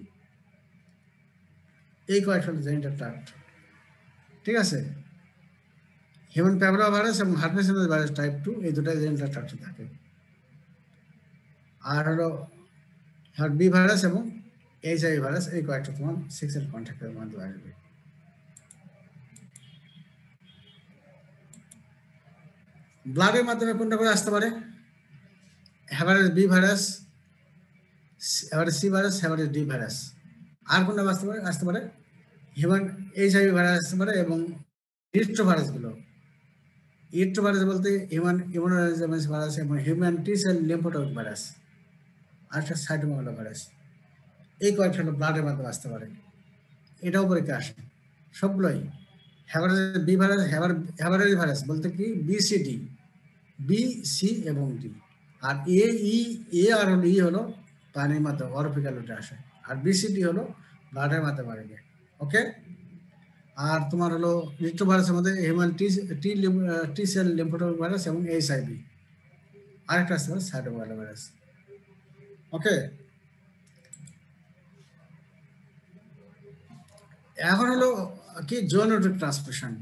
Speaker 2: এই কয়েকটা হলো জেনিটাল ট্র্যাক্ট, ঠিক আছে? হিউম্যান প্যাপিলোমা ভাইরাস এবং হার্পিস সিম্পলেক্স ভাইরাস টাইপ 2, এই দুটাই জেনিটাল ট্র্যাক্টে থাকে। আর হলো বি ভাইরাস এবং এইচআইভি ভাইরাস, এই কয়েকটা তোমার সেক্সুয়াল কন্ট্যাক্টের মাধ্যমে আসবে। ব্লাডের মাধ্যমে কোনটা করে আসতে পারে? Hepatitis B virus, hepatitis C virus, hepatitis D virus. আর কোনটা আসতে পারে? হিউম্যান এইচআইভি ভাইরাস আসতে পারে এবং ইরিথ্রো ভাইরাসগুলো। ইরিথ্রো ভাইরাস বলতে হিউম্যান ইমিউনোডেফিসিয়েন্সি ভাইরাস এবং human T cell lymphotropic virus, আর একটা সাইটোমেগালো ভাইরাস। এই কয়েকটা হলো ব্লাডের মাধ্যমে আসতে পারে, এটাও পরীক্ষা আসে সবগুলোই। Hepatitis B virus, hepatitis virus বলতে কি বিসিডি, বি, সি এবং ডি। আর এ আর হলো ই হলো পানির মাধ্যমে অরফিক্যাল রুটে আসে, আর বিসিডি হলো ব্লাডের মাধ্যমে আসবে। ওকে, আর তোমার হলো রিট্রো ভাইরাসের মধ্যে human T cell lymphotropic virus এবং এইচআইভি। আরেকটা আসতে পারে সাইটোমেগালো ভাইরাস। ওকে, এখন হলো কি জোনোটিক ট্রান্সমিশন।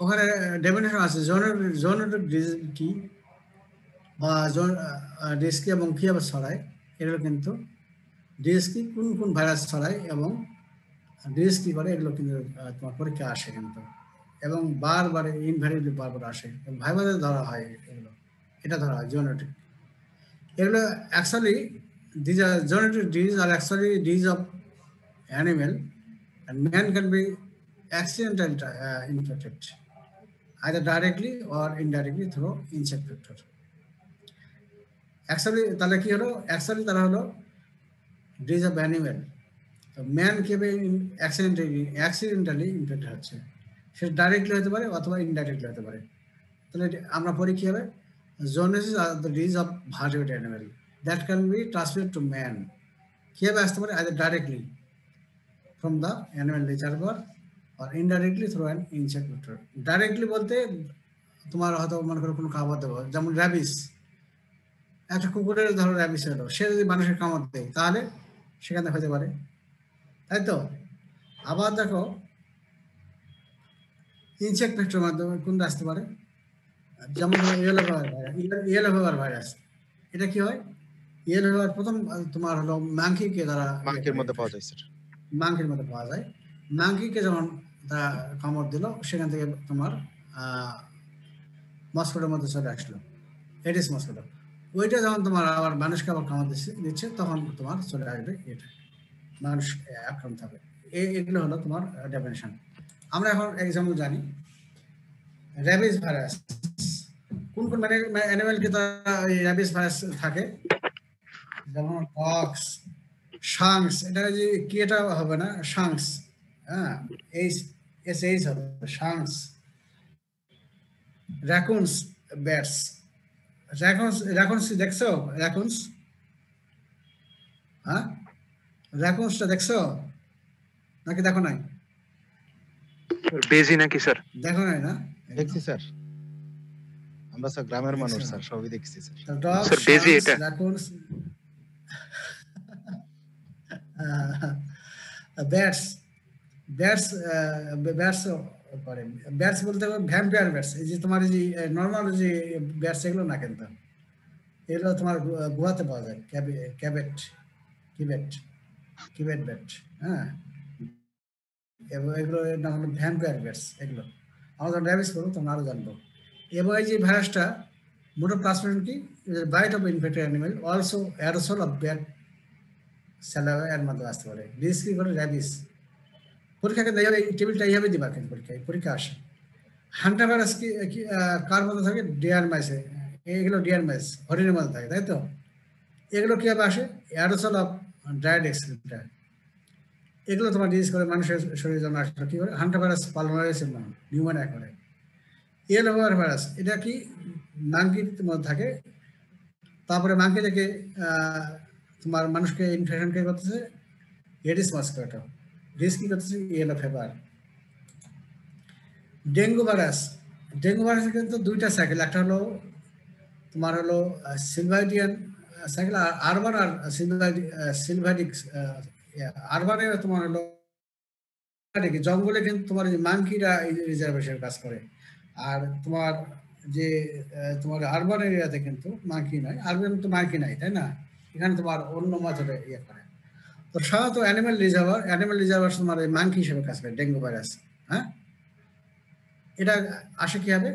Speaker 2: ওখানে ডেফিনেশন আছে জোনোটিক ডিজিজ কি, বা ডিজিজ কি এবং কিভাবে ছড়ায়। এগুলো কিন্তু ডিজিজ কি, কোন ভাইরাস ছড়ায় এবং ডিজিজ কি করে, এগুলো কিন্তু তোমার পরীক্ষা আসে কিন্তু, এবং বারবার ইনভ্যারিয়েবলি বারবার আসে, ভাইভাবে ধরা হয় এগুলো, এটা ধরা হয় জোনোটিক। এগুলো actually these are zoonotic diseases are actually disease of animal, and man can be accidentally infected either directly or indirectly through insect vector. Actually তাহলে কি হলো, তারা হলো disease of animal, তো ম্যান কিভাবে অ্যাক্সিডেন্টালি ইনফেক্টেড হচ্ছে, সেটা ডাইরেক্টলি হতে পারে অথবা ইনডাইরেক্টলি হতে পারে। তাহলে আমরা পড়ি কি হবে, zoonosis are the disease of vertebrate animal that can be transmitted to man, কিভাবে আসতে পারে, either directly from the animal reservoir or indirectly through an insect vector. Directly বলতে তোমার হয়তো মনে করো কোনো খাবার দেবো, যেমন র্যাবিস, একটা কুকুরের ধরো র্যাবিস হলো, সে যদি মানুষের কামড় দেয় তাহলে সেখানে হতে পারে, তাই তো। আবার দেখো ইনসেক্ট ভেক্টরের মাধ্যমে কোনটা আসতে পারে, যেমন ইয়েলো ফিভার ভাইরাস। এটা কি হয়, ইয়েলো ফিভার প্রথম তোমার হলো মাংকিকে দ্বারা
Speaker 1: মাংকির মধ্যে পাওয়া যায় স্যার।
Speaker 2: মাংকির মধ্যে পাওয়া যায়। মাংকিকে যখন তারা কামড় দিল, সেখান থেকে তোমার মস্কিটোর মধ্যে চলে আসলো, এডিস মস্কিটো। ওইটা যখন তোমার আবার মানুষকে আবার কামড় দিচ্ছে, তখন তোমার চলে আসবে, এটা মানুষ আক্রান্ত হবে। এগুলো হলো তোমার ডেফিনেশন। আমরা এখন এক্সাম্পল জানি, র্যাবিস ভাইরাস কোন কোন অ্যানিমেলকে র্যাবিস ভাইরাস থাকে, যেমন পক্স, শাংস, এটা যে কি এটা হবে না, শাংস, হ্যাঁ, এইচ হবে, শাংস, র্যাকুনস, ব্যাটস, র্যাকুনস দেখছো, র্যাকুনস, হ্যাঁ, র্যাকুনসটা দেখছো নাকি দেখো নাই?
Speaker 4: বেজি নাকি স্যার?
Speaker 2: দেখো নাই না?
Speaker 1: দেখছি স্যার, আমরা স্যার গ্রামের মানুষ স্যার, সবই দেখছি স্যার।
Speaker 4: স্যার বেজি এটা
Speaker 2: র্যাকুনস, ব্যাটস, করে, ব্যাটস বলতে ভ্যাম্পায়ার ব্যাটস, এই যে তোমার এই যে নর্মাল যে ব্যাটস এগুলো না, কিন্তু এগুলো তোমার গুহাতে পাওয়া যায়, কিবেট ব্যাট, হ্যাঁ, এবং এগুলো নাম হলো ভ্যাম্পায়ার ব্যাটস। এগুলো আমরা যখন র্যাবিস করবো তখন আরো জানবো। এবং এই যে ভাইরাসটা মোড অফ ট্রান্সমিশন কি, bite of infected animal, also aerosol of bat saliva এর মাধ্যমে আসতে পারে। রিস্ক কি করে র্যাবিস পরীক্ষাকে দেওয়া, এই টেবিলটা এইভাবে দিবা, কিন্তু পরীক্ষা আসে। হান্টার ভাইরাস কি কার মধ্যে থাকে, ডিয়ার মাইসে, এগুলো ডিয়ার মাইস হরিণের মধ্যে থাকে, তাই তো। এগুলো কিভাবে আসে, অ্যারোসল অফ ড্রাইড এক্সক্রিটা, এগুলো তোমার ডিজিজ করে মানুষের শরীরের জন্য আসলে কি করে, হান্টার ভাইরাস পালমোনারিস নিউমোনিয়া করে। ইয়েলো ফিভার ভাইরাস, এটা কি মাংকির মধ্যে থাকে, তারপরে মাংকি থেকে তোমার মানুষকে ইনফেকশন কে করতেছে, এডিস মস্কিটো, রিস্ক কি করতেছে, ইয়েলো ফিভার। ডেঙ্গু ভাইরাস, কিন্তু দুইটা সাইকেল, একটা হলো তোমার হলো সিলভাইডিয়ান সাইকেল, আরবান আর সিলভাইডিক। আরবানে তোমার হলো জঙ্গলে, কিন্তু তোমার মাংকিরা রিজার্ভেশন কাজ করে, আর তোমার যে তোমার আরবান এরিয়াতে কিন্তু মাংকি নয়, আরবান তো মাংকি নাই, তাই না, এখানে তোমার অন্য মেথডে ইয়ে করে। তো সাধারণত অ্যানিমাল রিজার্ভার তোমার মাংকি হিসেবে কাজ করে ডেঙ্গু ভাইরাস, হ্যাঁ। এটা আসে কি হবে,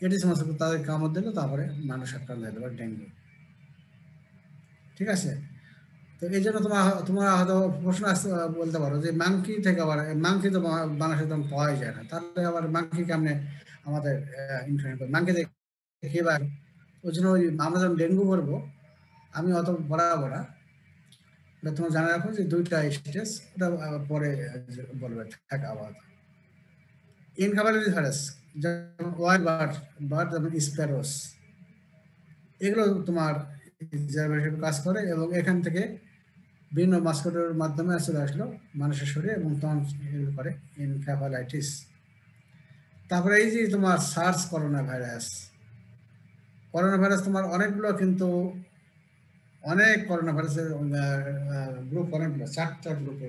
Speaker 2: এটি সমস্যা তাদের কামড় দিল, তারপরে মানুষ আক্রান্ত হয়ে যাবে ডেঙ্গু, ঠিক আছে। তো এই জন্য তোমরা হয়তো প্রশ্ন আসতে বলতে পারো যে মাংকি থেকে আবার, মাংকি তো বাংলাদেশে তেমন পাওয়াই যায় না, তাহলে আবার মাংকি কেমনে আমাদের ইনফেকশন করে, মাংকি দেখে এবার। ওই জন্য আমরা যখন ডেঙ্গু করবো, আমি অত বরাবর না, তোমার জানা রাখো যে দুইটা স্টেজ, ওটা পরে বলবে থাকা আবার। ইনকাভারেবল ভাইরাস, যেমন ওয়াইল্ড বার্ড, যেমন স্প্যারোস, এগুলো তোমার রিজার্ভেশন কাজ করে, এবং এখান থেকে বিভিন্ন মস্কিটোর মাধ্যমে চলে আসলো মানুষের শরীরে, এবং তখন করে এনকেফালাইটিস। তারপরে এই যে তোমার সার্স করোনা ভাইরাস তোমার অনেকগুলো, কিন্তু অনেক করোনা ভাইরাসের গ্রুপ, অনেকগুলো 4টা গ্রুপে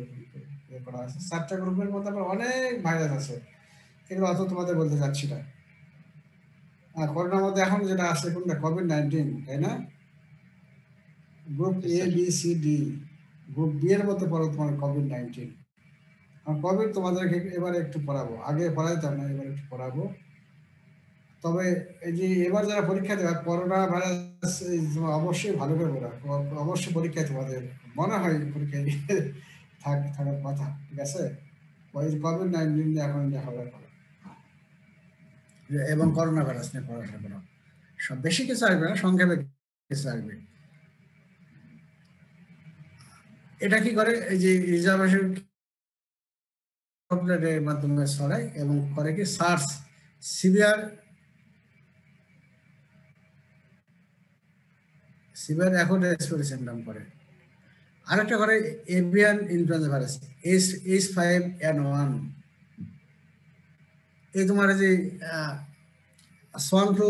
Speaker 2: করা আছে। 4টা গ্রুপের মধ্যে আবার অনেক ভাইরাস আছে, এগুলো অত তোমাদের বলতে চাচ্ছি না। করোনার মধ্যে এখন যেটা আছে কোনটা, কোভিড-19, তাই না। Group A, B, C, D. Group B এর মধ্যে পড়ো তোমার কোভিড-19। কোভিড তোমাদেরকে এবারে একটু পড়াবো, আগে পড়াইতাম না, এবার একটু পড়াবো। তবে এই যে এবার যারা পরীক্ষা দেবে করোনা ভাইরাস, অবশ্যই ভালো করে পড়া, অবশ্যই পরীক্ষায় তোমাদের মনে হয় পরীক্ষায় থাকার কথা, ঠিক আছে। কোভিড-19 এখন লেখাপড়া করো, এবং করোনা ভাইরাস নিয়ে পড়াশোনা করো। সব বেশি কিছু আসবে না, সংক্ষেপে কিছু আসবে। এটা কি করে, এই যে রিজার্ভেশন মাধ্যমে ছড়ায়, এবং করে কি SARS, severe acute respiratory syndrome করে। আরেকটা করে এভিয়ান ইনফ্লুয়েঞ্জা ভাইরাস H5N1। এই তোমার যে সোয়ান ফ্লু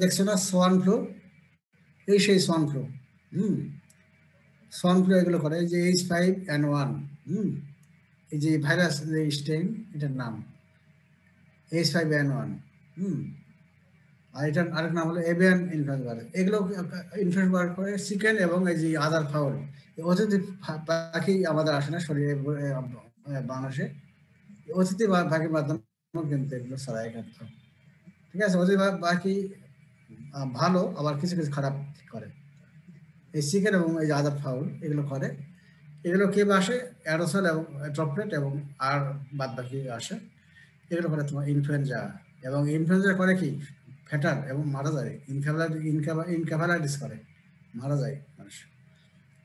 Speaker 2: দেখছো না, সোয়ান ফ্লু, এই সেই সোয়ান ফ্লু। সোয়ান ফ্লু এগুলো করে, এই যে H5N1। এই যে ভাইরাস যে স্টেইন, এটার নাম H5N1। আর এটার আরেক নাম হলো এভিয়ান ইনফ্লুয়েঞ্জা ভাইরাস। এগুলো ইনফ্লুয়েঞ্জা করে চিকেন এবং এই যে আদার ফাউল, অতিথি পাখি আমাদের আসে না শরীরে, বাংলাদেশে অতিথি পাখির মাধ্যমে কিন্তু এগুলো ছড়ায় কিন্তু। ঠিক আছে, অতিথি পাখি ভালো, আবার কিছু কিছু খারাপ করে। এই চিকেন এবং এই যে আদার ফাউল এগুলো করে। এগুলো কে আসে? অ্যারোসল এবং ড্রপলেট এবং আর বাদ বাকি আসে। এগুলো করে তোমার ইনফ্লুয়েঞ্জা। এবং ইনফ্লুয়েঞ্জা করে কি ফ্যাটার এবং মারা যায়, ইনক্যাফালাইটিস করে, মারা যায় মানুষ।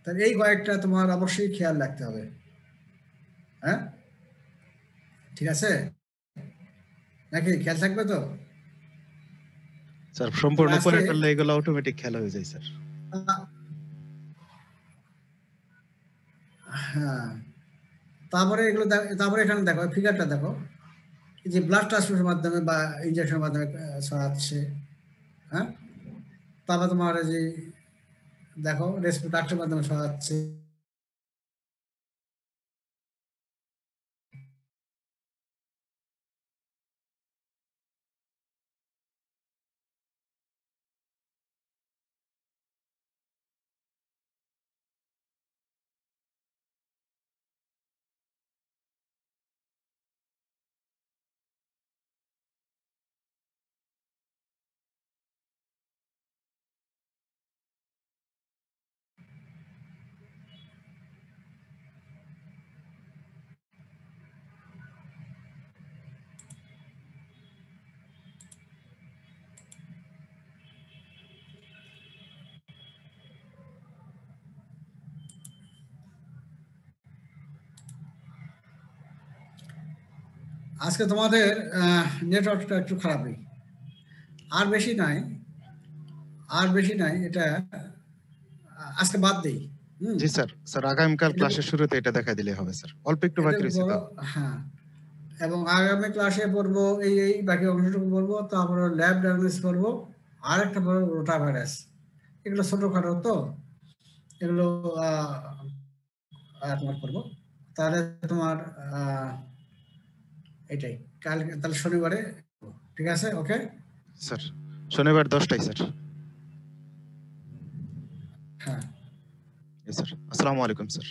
Speaker 2: তাহলে এই কয়েকটা তোমার অবশ্যই খেয়াল রাখতে হবে। হ্যাঁ, ঠিক আছে নাকি? খেয়াল থাকবে তো
Speaker 1: স্যার? সম্পূর্ণ
Speaker 2: আজকে
Speaker 1: পড়ে ফেললে এগুলো অটোমেটিক খেলা হয়ে যায় স্যার।
Speaker 2: হ্যাঁ, তারপরে এগুলো তারপরে এখানে দেখো, ফিগারটা দেখো, যে ব্লাড ট্রান্সফিউশনের মাধ্যমে বা ইনজেকশনের মাধ্যমে ছড়াচ্ছে। হ্যাঁ, তারপরে তোমার যে দেখো রেসপিরেটরের মাধ্যমে ছড়াচ্ছে। আজকে তোমাদের নেটওয়ার্কটা একটু খারাপই, আর বেশি নাই, এটা আজকে বাদ দেই।
Speaker 1: জি স্যার। স্যার আগামীকাল ক্লাসের শুরুতে এটা দেখা দিলে হবে স্যার, অল্প একটু বাকি রয়েছে তো।
Speaker 2: হ্যাঁ, এবং আগামী ক্লাসে পড়বো এই বাকি অংশটুকু পড়বো, তারপরে ল্যাব ডায়াগনোসিস পড়বো, আর একটা পড়বো রোটা ভাইরাস। এগুলো ছোটখাটো তো, এগুলো তোমার পড়বো। তাহলে তোমার এটাই কালকে, তাহলে শনিবারে। ঠিক আছে, ওকে
Speaker 1: স্যার। শনিবার 10টায় স্যার।
Speaker 2: হ্যাঁ।
Speaker 1: স্যার আসসালামু আলাইকুম স্যার।